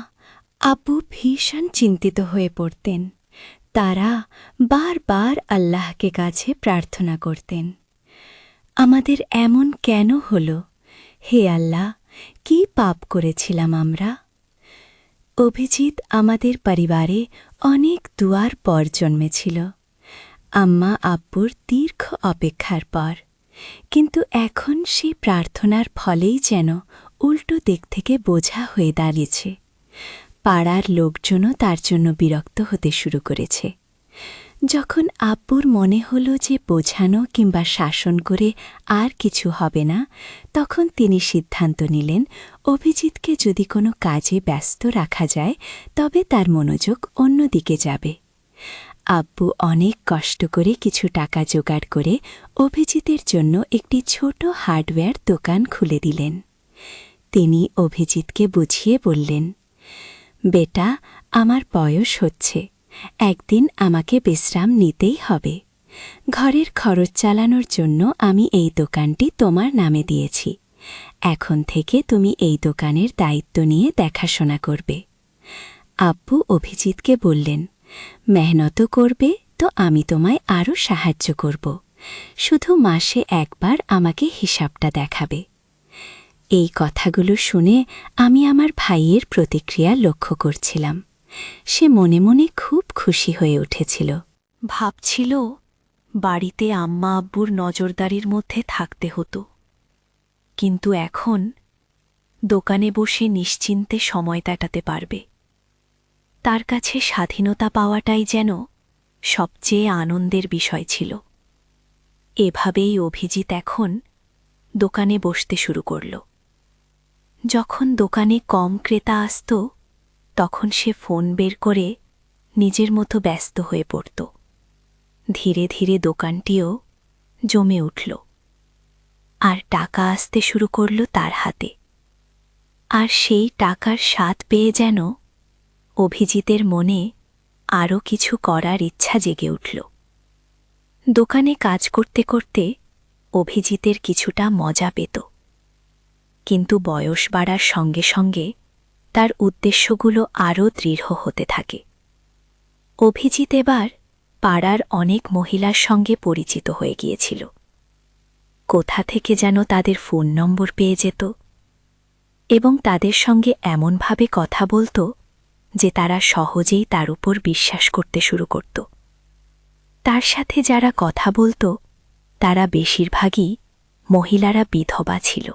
Speaker 1: আব্বু ভীষণ চিন্তিত হয়ে পড়তেন। তারা বারবার আল্লাহকে কাছে প্রার্থনা করতেন, আমাদের এমন কেন হল? হে আল্লাহ, কি পাপ করেছিলাম আমরা? অভিজিৎ আমাদের পরিবারে অনেক দুয়ার পর জন্মেছিল, আম্মা আব্বুর দীর্ঘ অপেক্ষার পর। কিন্তু এখন সে প্রার্থনার ফলেই যেন উল্টো দিক থেকে বোঝা হয়ে দাঁড়িয়েছে। পাড়ার লোকজনও তার জন্য বিরক্ত হতে শুরু করেছে। যখন আব্বুর মনে হল যে বোঝানো কিংবা শাসন করে আর কিছু হবে না, তখন তিনি সিদ্ধান্ত নিলেন অভিজিৎকে যদি কোনো কাজে ব্যস্ত রাখা যায় তবে তার মনোযোগ অন্যদিকে যাবে। আব্বু অনেক কষ্ট করে কিছু টাকা জোগাড় করে অভিজিতের জন্য একটি ছোট হার্ডওয়্যার দোকান খুলে দিলেন। তিনি অভিজিৎকে বুঝিয়ে বললেন, বেটা, আমার বয়স হচ্ছে, একদিন আমাকে বিশ্রাম নিতেই হবে। ঘরের খরচ চালানোর জন্য আমি এই দোকানটি তোমার নামে দিয়েছি। এখন থেকে তুমি এই দোকানের দায়িত্ব নিয়ে দেখাশোনা করবে। আব্বু অভিজিৎকে বললেন, মেহনতও করবে তো আমি তোমায় আরও সাহায্য করব, শুধু মাসে একবার আমাকে হিসাবটা দেখাবে। এই কথাগুলো শুনে আমি আমার ভাইয়ের প্রতিক্রিয়া লক্ষ্য করছিলাম। সে মনে মনে খুব খুশি হয়ে উঠেছিল। ভাবছিল, বাড়িতে আম্মা আব্বুর নজরদারির মধ্যে থাকতে হতো, কিন্তু এখন দোকানে বসে নিশ্চিন্তে সময় কাটাতে পারবে। তার কাছে স্বাধীনতা পাওয়াটাই যেন সবচেয়ে আনন্দের বিষয় ছিল। এভাবেই অভিজিৎ এখন দোকানে বসতে শুরু করল। যখন দোকানে কম ক্রেতা আসত, তখন সে ফোন বের করে নিজের মতো ব্যস্ত হয়ে পড়ত। ধীরে ধীরে দোকানটিও জমে উঠল, আর টাকা আসতে শুরু করল তার হাতে। আর সেই টাকার স্বাদ পেয়ে যেন অভিজিতের মনে আরও কিছু করার ইচ্ছা জেগে উঠল। দোকানে কাজ করতে করতে অভিজিতের কিছুটা মজা পেত, কিন্তু বয়স বাড়ার সঙ্গে সঙ্গে তার উদ্দেশ্যগুলো আরও দৃঢ় হতে থাকে। অভিজিৎ এবার পাড়ার অনেক মহিলার সঙ্গে পরিচিত হয়ে গিয়েছিল। কোথা থেকে যেন তাদের ফোন নম্বর পেয়ে যেত এবং তাদের সঙ্গে এমনভাবে কথা বলত যে তারা সহজেই তার উপর বিশ্বাস করতে শুরু করত। তার সাথে যারা কথা বলত তারা বেশিরভাগই মহিলারা বিধবা ছিল।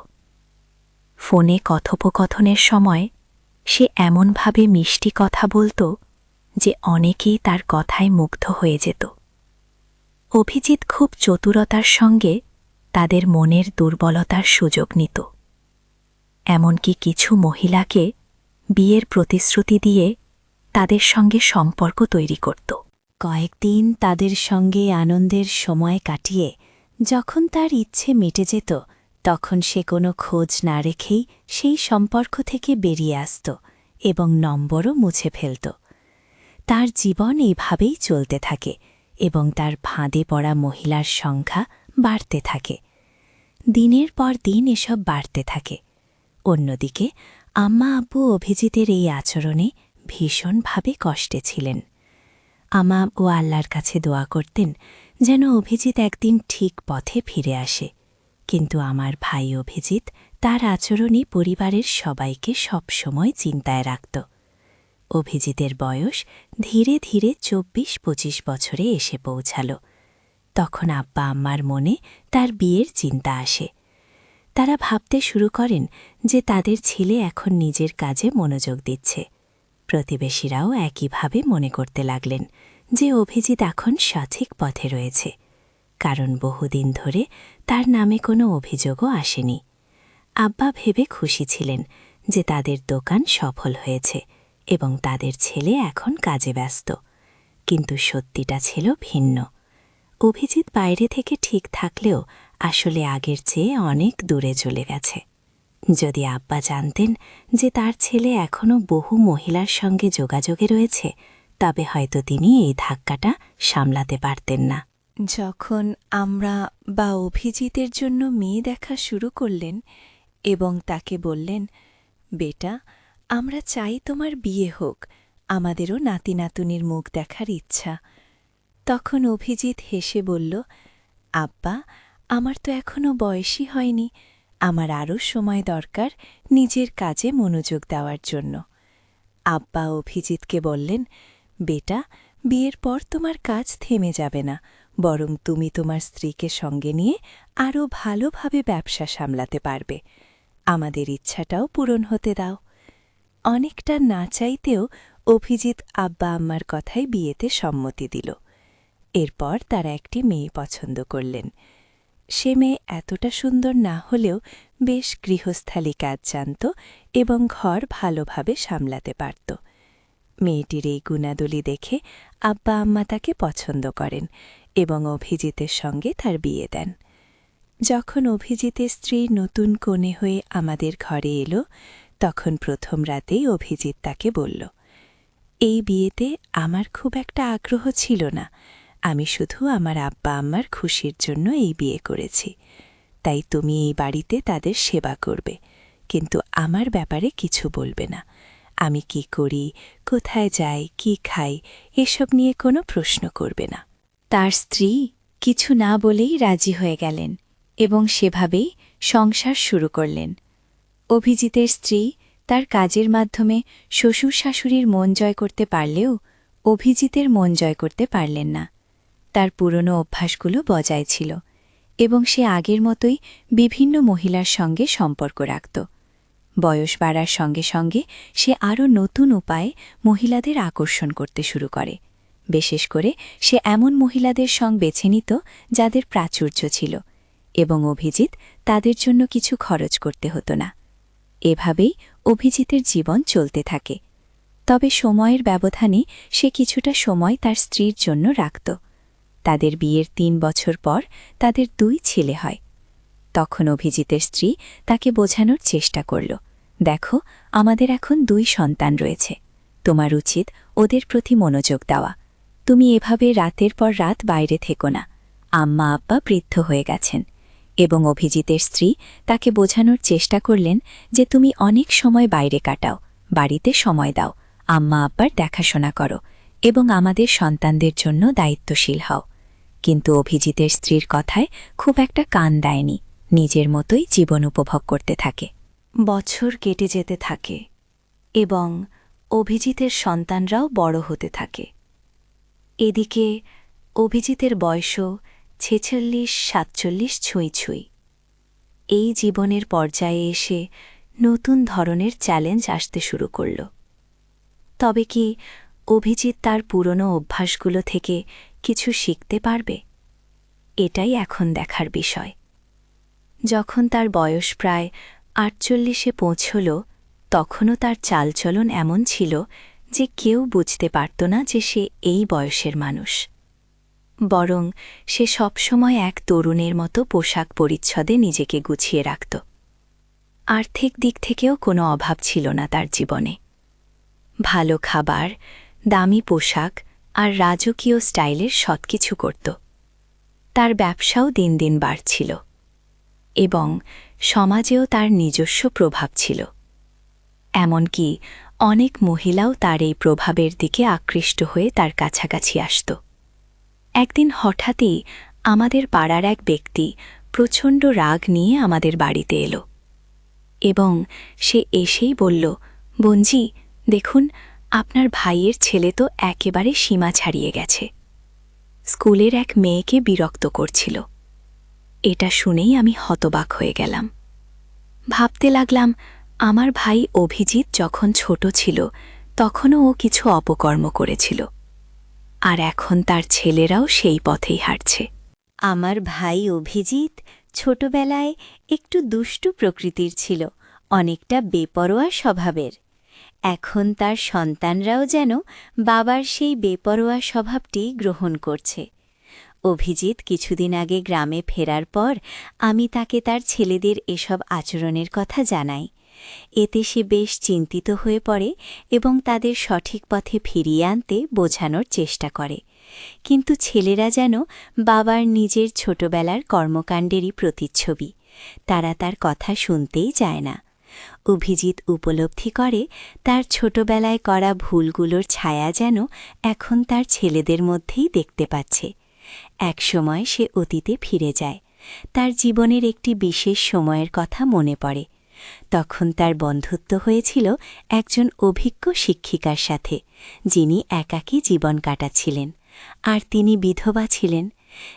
Speaker 1: ফোনে কথোপকথনের সময় সে এমনভাবে মিষ্টি কথা বলত যে অনেকেই তার কথায় মুগ্ধ হয়ে যেত। অভিজিৎ খুব চতুরতার সঙ্গে তাদের মনের দুর্বলতার সুযোগ নিত। এমনকি কিছু মহিলাকে বিয়ের প্রতিশ্রুতি দিয়ে তাদের সঙ্গে সম্পর্ক তৈরি করত। কয়েকদিন তাদের সঙ্গে আনন্দের সময় কাটিয়ে যখন তার ইচ্ছে মিটে যেত তখন সে কোনো খোঁজ না রেখেই সেই সম্পর্ক থেকে বেরিয়ে আসত এবং নম্বরও মুছে ফেলত। তার জীবন এইভাবেই চলতে থাকে এবং তার ফাঁদে পড়া মহিলার সংখ্যা বাড়তে থাকে। দিনের পর দিন এসব বাড়তে থাকে। অন্যদিকে আম্মা আব্বু অভিজিতের এই আচরণে ভীষণভাবে কষ্টে ছিলেন। আম্মা ও আল্লাহর কাছে দোয়া করতেন যেন অভিজিৎ একদিন ঠিক পথে ফিরে আসে, কিন্তু আমার ভাই অভিজিৎ তার আচরণে পরিবারের সবাইকে সবসময় চিন্তায় রাখত। অভিজিতের বয়স ধীরে ধীরে ২৪-২৫ বছরে এসে পৌঁছাল। তখন আব্বা আম্মার মনে তার বিয়ের চিন্তা আসে। তারা ভাবতে শুরু করেন যে তাদের ছেলে এখন নিজের কাজে মনোযোগ দিচ্ছে। প্রতিবেশীরাও একইভাবে মনে করতে লাগলেন যে অভিজিৎ এখন সঠিক পথে রয়েছে, কারণ বহুদিন ধরে তার নামে কোনো অভিযোগও আসেনি। আব্বা ভেবে খুশি ছিলেন যে তাদের দোকান সফল হয়েছে এবং তাদের ছেলে এখন কাজে ব্যস্ত। কিন্তু সত্যিটা ছিল ভিন্ন। অভিজিৎ বাইরে থেকে ঠিক থাকলেও আসলে আগের চেয়ে অনেক দূরে চলে গেছে। যদি আব্বা জানতেন যে তার ছেলে এখনও বহু মহিলার সঙ্গে যোগাযোগে রয়েছে, তবে হয়তো তিনি এই ধাক্কাটা সামলাতে পারতেন না।
Speaker 2: যখন আমরা বা অভিজিতের জন্য মেয়ে দেখা শুরু করলেন এবং তাকে বললেন, বেটা, আমরা চাই তোমার বিয়ে হোক, আমাদেরও নাতি নাতুনির মুখ দেখার ইচ্ছা, তখন অভিজিৎ হেসে বলল, আব্বা, আমার তো এখনও বয়সই হয়নি, আমার আরও সময় দরকার নিজের কাজে মনোযোগ দেওয়ার জন্য। আব্বা অভিজিৎকে বললেন, বেটা, বিয়ের পর তোমার কাজ থেমে যাবে না, বরং তুমি তোমার স্ত্রীকে সঙ্গে নিয়ে আরও ভালোভাবে ব্যবসা সামলাতে পারবে। আমাদের ইচ্ছাটাও পূরণ হতে দাও। অনেকটা না চাইতেও অভিজিৎ আব্বা আম্মার কথায় বিয়েতে সম্মতি দিল। এরপর তারা একটি মেয়ে পছন্দ করলেন। সে মেয়ে এতটা সুন্দর না হলেও বেশ গৃহস্থালী কাজ জানত এবং ঘর ভালোভাবে সামলাতে পারত। মেয়েটির এই গুণাবলী দেখে আব্বা আম্মা তাকে পছন্দ করেন এবং অভিজিতের সঙ্গে তার বিয়ে দেন। যখন অভিজিতের স্ত্রী নতুন কনে হয়ে আমাদের ঘরে এলো, তখন প্রথম রাতেই অভিজিৎ তাকে বলল, এই বিয়েতে আমার খুব একটা আগ্রহ ছিল না, আমি শুধু আমার আব্বা আম্মার খুশির জন্য এই বিয়ে করেছি। তাই তুমি এই বাড়িতে তাদের সেবা করবে, কিন্তু আমার ব্যাপারে কিছু বলবে না। আমি কি করি, কোথায় যাই, কি খাই, এসব নিয়ে কোনো প্রশ্ন করবে না। তার স্ত্রী কিছু না বলেই রাজি হয়ে গেলেন এবং সেভাবেই সংসার শুরু করলেন। অভিজিতের স্ত্রী তার কাজের মাধ্যমে শ্বশুর শাশুড়ির মন জয় করতে পারলেও অভিজিতের মন জয় করতে পারলেন না। তার পুরনো অভ্যাসগুলো বজায় ছিল এবং সে আগের মতোই বিভিন্ন মহিলার সঙ্গে সম্পর্ক রাখত। বয়স বাড়ার সঙ্গে সঙ্গে সে আরও নতুন উপায়ে মহিলাদের আকর্ষণ করতে শুরু করে। বিশেষ করে সে এমন মহিলাদের সঙ্গ বেছে নিত যাদের প্রাচুর্য ছিল এবং অভিজিৎ তাদের জন্য কিছু খরচ করতে হতো না। এভাবেই অভিজিতের জীবন চলতে থাকে। তবে সময়ের ব্যবধানে সে কিছুটা সময় তার স্ত্রীর জন্য রাখত। তাদের বিয়ের ৩ বছর পর তাদের ২ ছেলে হয়। তখন অভিজিতের স্ত্রী তাকে বোঝানোর চেষ্টা করল, দেখো, আমাদের এখন ২ সন্তান রয়েছে, তোমার উচিত ওদের প্রতি মনোযোগ দেওয়া। তুমি এভাবে রাতের পর রাত বাইরে থেকো না, আম্মা আব্বা বৃদ্ধ হয়ে গেছেন। এবং অভিজিতের স্ত্রী তাকে বোঝানোর চেষ্টা করলেন যে তুমি অনেক সময় বাইরে কাটাও, বাড়িতে সময় দাও, আম্মা আব্বার দেখাশোনা করো এবং আমাদের সন্তানদের জন্য দায়িত্বশীল হও। কিন্তু অভিজিতের স্ত্রীর কথায় খুব একটা কান দেয়নি, নিজের মতোই জীবন উপভোগ করতে থাকে।
Speaker 1: বছর কেটে যেতে থাকে এবং অভিজিতের সন্তানরাও বড় হতে থাকে। এদিকে অভিজিতের বয়সও ৪৬-৪৭ ছুঁই ছুঁই। এই জীবনের পর্যায়ে এসে নতুন ধরনের চ্যালেঞ্জ আসতে শুরু করল। তবে কি অভিজিৎ তার পুরনো অভ্যাসগুলো থেকে কিছু শিখতে পারবে? এটাই এখন দেখার বিষয়। যখন তার বয়স প্রায় ৪৮-এ পৌঁছল, তখনও তার চালচলন এমন ছিল যে কেউ বুঝতে পারত না যে সে এই বয়সের মানুষ। বরং সে সবসময় এক তরুণের মতো পোশাক পরিচ্ছদে নিজেকে গুছিয়ে রাখত। আর্থিক দিক থেকেও কোনো অভাব ছিল না তার জীবনে। ভালো খাবার, দামি পোশাক আর রাজকীয় স্টাইলের সবকিছু করত। তার ব্যবসাও দিন দিন বাড়ছিল এবং সমাজেও তার নিজস্ব প্রভাব ছিল। এমনকি অনেক মহিলাও তার এই প্রভাবের দিকে আকৃষ্ট হয়ে তার কাছাকাছি আসত। একদিন হঠাৎই আমাদের পাড়ার এক ব্যক্তি প্রচণ্ড রাগ নিয়ে আমাদের বাড়িতে এলো এবং সে এসেই বলল, বোনজি, দেখুন, আপনার ভাইয়ের ছেলে তো একেবারে সীমা ছাড়িয়ে গেছে। স্কুলের এক মেয়েকে বিরক্ত করছিল। এটা শুনেই আমি হতবাক হয়ে গেলাম। ভাবতে লাগলাম, আমার ভাই অভিজিৎ যখন ছোট ছিল তখনও ও কিছু অপকর্ম করেছিল, আর এখন তার ছেলেরাও সেই পথেই হাঁটছে।
Speaker 3: আমার ভাই অভিজিৎ ছোটবেলায় একটু দুষ্টু প্রকৃতির ছিল, অনেকটা বেপরোয়া স্বভাবের। এখন তার সন্তানরাও যেন বাবার সেই বেপরোয়া স্বভাবটি গ্রহণ করছে। অভিজিৎ কিছুদিন আগে গ্রামে ফেরার পর আমি তাকে তার ছেলেদের এসব আচরণের কথা জানাই। এতে সে বেশ চিন্তিত হয়ে পড়ে এবং তাদের সঠিক পথে ফিরিয়ে আনতে বোঝানোর চেষ্টা করে। কিন্তু ছেলেরা যেন বাবার নিজের ছোটবেলার কর্মকাণ্ডেরই প্রতিচ্ছবি। তারা তার কথা শুনতেই চায় না। অভিজিৎ উপলব্ধি করে তার ছোটবেলায় করা ভুলগুলোর ছায়া যেন এখন তার ছেলেদের মধ্যেই দেখতে পাচ্ছে। একসময় সে অতীতে ফিরে যায়। তার জীবনের একটি বিশেষ সময়ের কথা মনে পড়ে। তখন তার বন্ধুত্ব হয়েছিল একজন অভিজ্ঞ শিক্ষিকার সাথে, যিনি একাকী জীবন কাটাচ্ছিলেন, আর তিনি বিধবা ছিলেন।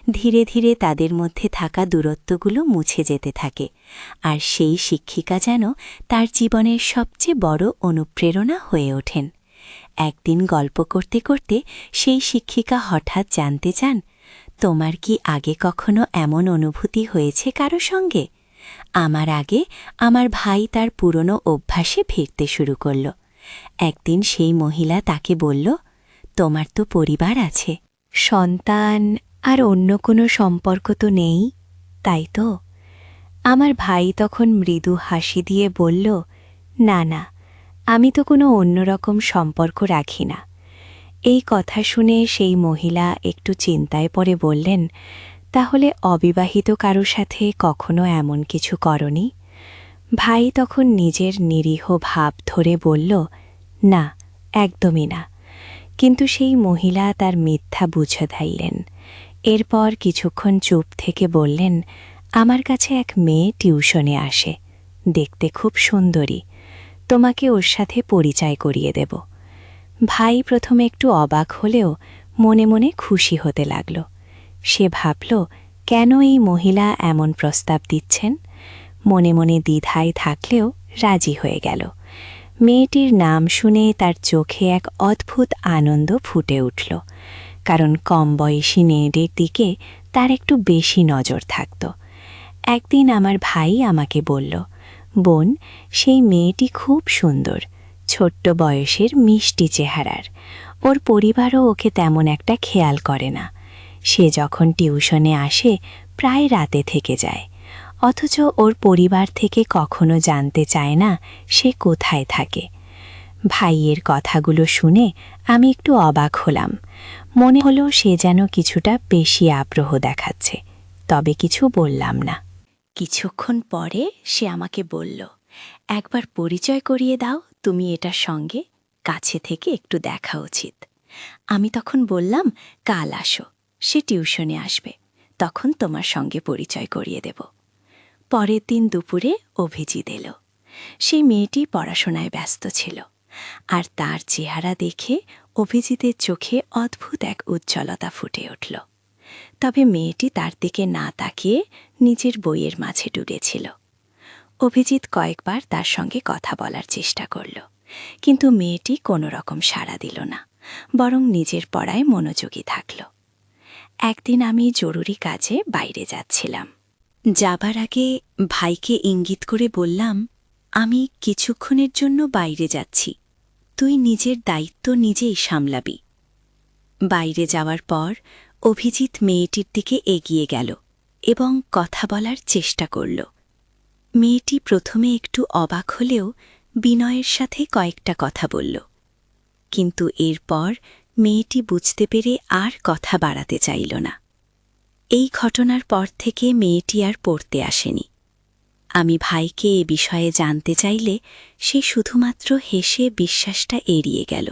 Speaker 3: ধীরে ধীরে তাদের মধ্যে থাকা দূরত্বগুলো মুছে যেতে থাকে, আর সেই শিক্ষিকা যেন তার জীবনের সবচেয়ে বড় অনুপ্রেরণা হয়ে ওঠেন। একদিন গল্প করতে করতে সেই শিক্ষিকা হঠাৎ জানতে চান, তোমার কি আগে কখনো এমন অনুভূতি হয়েছে কারো সঙ্গে? আমার আগে আমার ভাই তার পুরনো অভ্যাসে ফিরতে শুরু করল। একদিন সেই মহিলা তাকে বলল, তোমার তো পরিবার আছে, সন্তান আর অন্য কোনো সম্পর্ক তো নেই, তাই তো? আমার ভাই তখন মৃদু হাসি দিয়ে বলল, না না, আমি তো কোনো অন্যরকম সম্পর্ক রাখি না। এই কথা শুনে সেই মহিলা একটু চিন্তায় পড়ে বললেন, তাহলে অবিবাহিত কারো সাথে কখনো এমন কিছু করনি? ভাই তখন নিজের নিরীহ ভাব ধরে বলল, না, একদমই না। কিন্তু সেই মহিলা তার মিথ্যা বুঝে দিলেন। এরপর কিছুক্ষণ চুপ থেকে বললেন, আমার কাছে এক মেয়ে টিউশনে আসে, দেখতে খুব সুন্দরী, তোমাকে ওর সাথে পরিচয় করিয়ে দেব। ভাই প্রথমে একটু অবাক হলেও মনে মনে খুশি হতে লাগল। সে ভাবল, কেন এই মহিলা এমন প্রস্তাব দিচ্ছেন? মনে মনে দ্বিধায় থাকলেও রাজি হয়ে গেল। মেয়েটির নাম শুনে তার চোখে এক অদ্ভুত আনন্দ ফুটে উঠল, কারণ কম বয়সী মেয়েদের দিকে তার একটু বেশি নজর থাকত। একদিন আমার ভাই আমাকে বলল, বোন, সেই মেয়েটি খুব সুন্দর, ছোট্ট বয়সের মিষ্টি চেহারার। ওর পরিবারও ওকে তেমন একটা খেয়াল করে না। সে যখন টিউশনে আসে প্রায় রাতে থেকে যায়, অথচ ওর পরিবার থেকে কখনো জানতে চায় না সে কোথায় থাকে। ভাইয়ের কথাগুলো শুনে আমি একটু অবাক হলাম। মনে হলো সে যেন কিছুটা বেশি আগ্রহ দেখাচ্ছে, তবে কিছু বললাম না। কিছুক্ষণ পরে সে আমাকে বলল, একবার পরিচয় করিয়ে দাও তুমি এটার সঙ্গে, কাছে থেকে একটু দেখা উচিত। আমি তখন বললাম, কাল আসো।
Speaker 1: সে টিউশনে আসবে, তখন তোমার সঙ্গে পরিচয় করিয়ে দেব। পরের দিন দুপুরে অভিজিৎ এলো। সেই মেয়েটি পড়াশোনায় ব্যস্ত ছিল, আর তার চেহারা দেখে অভিজিতের চোখে অদ্ভুত এক উজ্জ্বলতা ফুটে উঠল। তবে মেয়েটি তার দিকে না তাকিয়ে নিজের বইয়ের মাঝে ডুবেছিল। অভিজিৎ কয়েকবার তার সঙ্গে কথা বলার চেষ্টা করল, কিন্তু মেয়েটি কোনো রকম সাড়া দিল না, বরং নিজের পড়ায় মনোযোগী থাকল। একদিন আমি জরুরি কাজে বাইরে যাচ্ছিলাম। যাবার আগে ভাইকে ইঙ্গিত করে বললাম, আমি কিছুক্ষণের জন্য বাইরে যাচ্ছি, তুই নিজের দায়িত্ব নিজেই সামলাবি। বাইরে যাওয়ার পর অভিজিৎ মেয়েটির দিকে এগিয়ে গেল এবং কথা বলার চেষ্টা করল। মেয়েটি প্রথমে একটু অবাক হলেও বিনয়ের সাথে কয়েকটা কথা বলল, কিন্তু এরপর মেয়েটি বুঝতে পেরে আর কথা বাড়াতে চাইল না। এই ঘটনার পর থেকে মেয়েটি আর পড়তে আসেনি। আমি ভাইকে এ বিষয়ে জানতে চাইলে সে শুধুমাত্র হেসে বিশ্বাসটা এড়িয়ে গেল।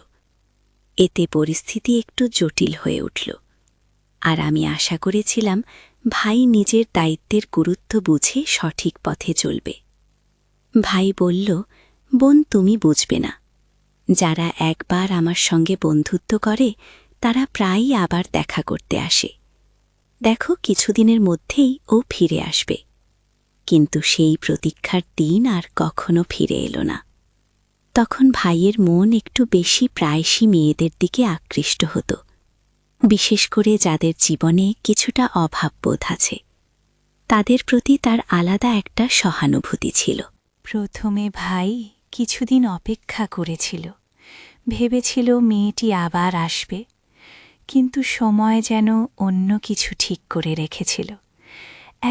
Speaker 1: এতে পরিস্থিতি একটু জটিল হয়ে উঠল, আর আমি আশা করেছিলাম ভাই নিজের দায়িত্বের গুরুত্ব বুঝে সঠিক পথে চলবে। ভাই বলল, বোন, তুমি বুঝবে না, যারা একবার আমার সঙ্গে বন্ধুত্ব করে তারা প্রায়ই আবার দেখা করতে আসে। দেখো, কিছুদিনের মধ্যেই ও ফিরে আসবে। কিন্তু সেই প্রতীক্ষার দিন আর কখনো ফিরে এলো না। তখন ভাইয়ের মন একটু বেশি প্রায়শই মেয়েদের দিকে আকৃষ্ট হতো, বিশেষ করে যাদের জীবনে কিছুটা অভাববোধ আছে। তাদের প্রতি তার আলাদা একটা সহানুভূতি ছিল। প্রথমে ভাই কিছুদিন অপেক্ষা করেছিল, ভেবেছিল মেয়েটি আবার আসবে, কিন্তু সময় যেন অন্য কিছু ঠিক করে রেখেছিল।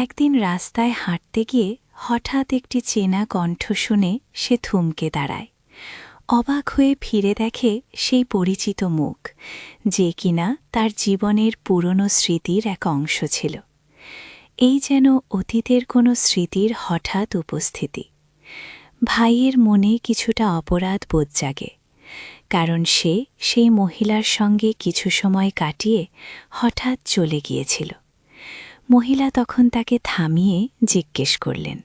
Speaker 1: একদিন রাস্তায় হাঁটতে গিয়ে হঠাৎ একটি চেনা কণ্ঠ শুনে সে থমকে দাঁড়ায়। অবাক হয়ে ফিরে দেখে সেই পরিচিত মুখ, যে কিনা তার জীবনের পুরনো স্মৃতির এক অংশ ছিল। এই যেন অতীতের কোনো স্মৃতির হঠাৎ উপস্থিতি। ভাইয়ের মনে কিছুটা অপরাধ বোধ জাগে, কারণ সে সেই মহিলার সঙ্গে কিছু সময় কাটিয়ে হঠাৎ চলে গিয়েছিল। মহিলা তখন তাকে থামিয়ে জিজ্ঞেস করলেন,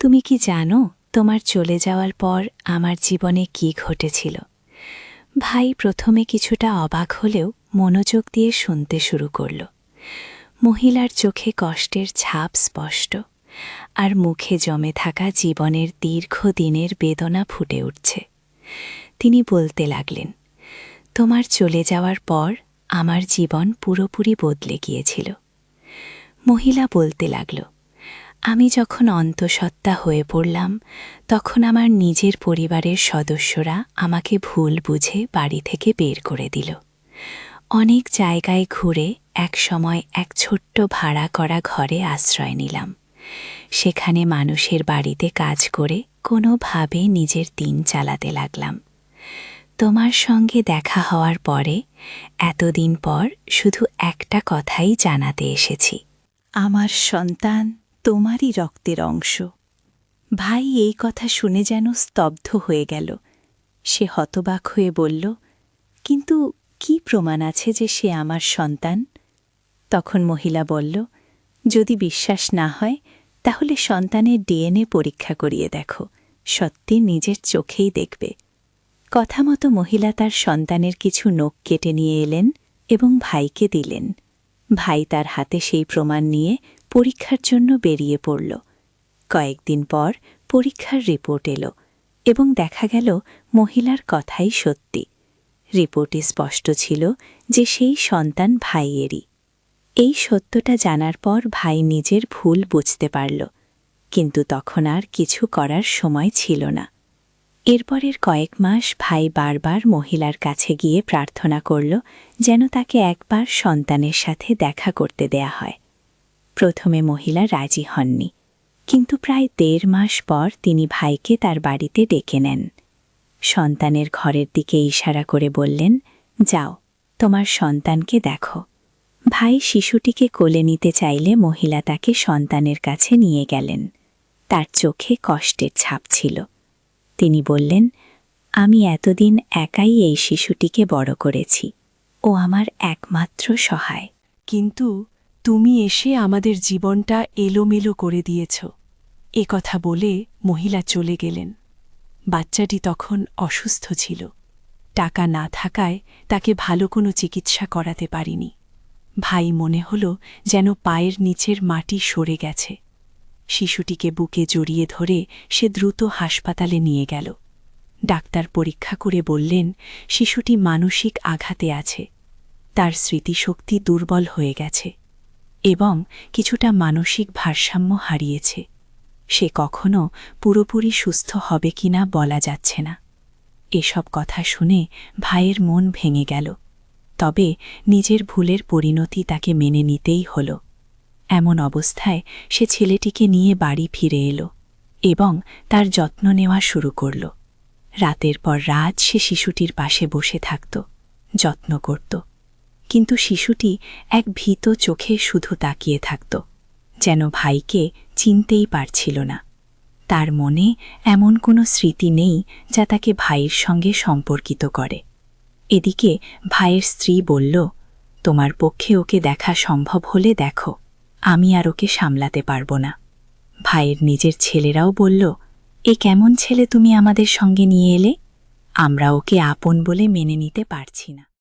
Speaker 1: তুমি কি জানো তোমার চলে যাওয়ার পর আমার জীবনে কি ঘটেছিল? ভাই প্রথমে কিছুটা অবাক হলেও মনোযোগ দিয়ে শুনতে শুরু করল। মহিলার চোখে কষ্টের ছাপ স্পষ্ট, আর মুখে জমে থাকা জীবনের দীর্ঘদিনের বেদনা ফুটে উঠছে। তিনি বলতে লাগলেন, তোমার চলে যাওয়ার পর আমার জীবন পুরোপুরি বদলে গিয়েছিল। মহিলা বলতে লাগল, আমি যখন অন্তঃসত্ত্বা হয়ে পড়লাম, তখন আমার নিজের পরিবারের সদস্যরা আমাকে ভুল বুঝে বাড়ি থেকে বের করে দিল। অনেক জায়গায় ঘুরে একসময় এক ছোট্ট ভাড়া করা ঘরে আশ্রয় নিলাম। সেখানে মানুষের বাড়িতে কাজ করে কোনোভাবে নিজের দিন চালাতে লাগলাম। তোমার সঙ্গে দেখা হওয়ার পরে এতদিন পর শুধু একটা কথাই জানাতে এসেছি, আমার সন্তান তোমারই রক্তের অংশ। ভাই এই কথা শুনে যেন স্তব্ধ হয়ে গেল। সে হতবাক হয়ে বলল, কিন্তু কি প্রমাণ আছে যে সে আমার সন্তান? তখন মহিলা বলল, যদি বিশ্বাস না হয় তাহলে সন্তানের ডিএনএ পরীক্ষা করিয়ে দেখো, সত্যি নিজের চোখেই দেখবে। কথা মতো মহিলা তার সন্তানের কিছু নখ কেটে নিয়ে এলেন এবং ভাইকে দিলেন। ভাই তার হাতে সেই প্রমাণ নিয়ে পরীক্ষার জন্য বেরিয়ে পড়ল। কয়েকদিন পর পরীক্ষার রিপোর্ট এলো এবং দেখা গেল মহিলার কথাই সত্যি। রিপোর্টে স্পষ্ট ছিল যে সেই সন্তান ভাইয়েরই। এই সত্যটা জানার পর ভাই নিজের ভুল বুঝতে পারল, কিন্তু তখন আর কিছু করার সময় ছিল না। এরপরের কয়েক মাস ভাই বারবার মহিলার কাছে গিয়ে প্রার্থনা করল যেন তাকে একবার সন্তানের সাথে দেখা করতে দেয়া হয়। প্রথমে মহিলা রাজি হননি, কিন্তু প্রায় 1.5 মাস পর তিনি ভাইকে তার বাড়িতে ডেকে নেন। সন্তানের ঘরের দিকে ইশারা করে বললেন, যাও, তোমার সন্তানকে দেখো। ভাই শিশুটিকে কোলে নিতে চাইলে মহিলা তাকে সন্তানের কাছে নিয়ে গেলেন। তার চোখে কষ্টের ছাপ ছিল। তিনি বললেন, আমি এতদিন একাই এই শিশুটিকে বড় করেছি, ও আমার একমাত্র সহায়। কিন্তু তুমি এসে আমাদের জীবনটা এলোমেলো করে দিয়েছ। এ কথা বলে মহিলা চলে গেলেন। বাচ্চাটি তখন অসুস্থ ছিল। টাকা না থাকায় তাকে ভালো কোনো চিকিৎসা করাতে পারিনি। ভাই মনে হল যেন পায়ের নিচের মাটি সরে গেছে। শিশুটিকে বুকে জড়িয়ে ধরে সে দ্রুত হাসপাতালে নিয়ে গেল। ডাক্তার পরীক্ষা করে বললেন শিশুটি মানসিক আঘাতে আছে, তার স্মৃতিশক্তি দুর্বল হয়ে গেছে এবং কিছুটা মানসিক ভারসাম্য হারিয়েছে। সে কখনো পুরোপুরি সুস্থ হবে কিনা বলা যাচ্ছে না। এসব কথা শুনে ভাইয়ের মন ভেঙে গেল। তবে নিজের ভুলের পরিণতি তাকে মেনে নিতেই হল। এমন অবস্থায় সে ছেলেটিকে নিয়ে বাড়ি ফিরে এলো এবং তার যত্ন নেওয়া শুরু করল। রাতের পর রাত সে শিশুটির পাশে বসে থাকত, যত্ন করত। কিন্তু শিশুটি এক ভীত চোখে শুধু তাকিয়ে থাকত, যেন ভাইকে চিনতেই পারছিল না। তার মনে এমন কোনো স্মৃতি নেই যা তাকে ভাইয়ের সঙ্গে সম্পর্কিত করে। এদিকে ভাইয়ের স্ত্রী বলল, তোমার পক্ষে ওকে দেখা সম্ভব হলে দেখো, আমি আর ওকে সামলাতে পারব না। ভাইয়ের নিজের ছেলেরাও বলল, এ কেমন ছেলে তুমি আমাদের সঙ্গে নিয়ে এলে? আমরা ওকে আপন বলে মেনে নিতে পারছি না।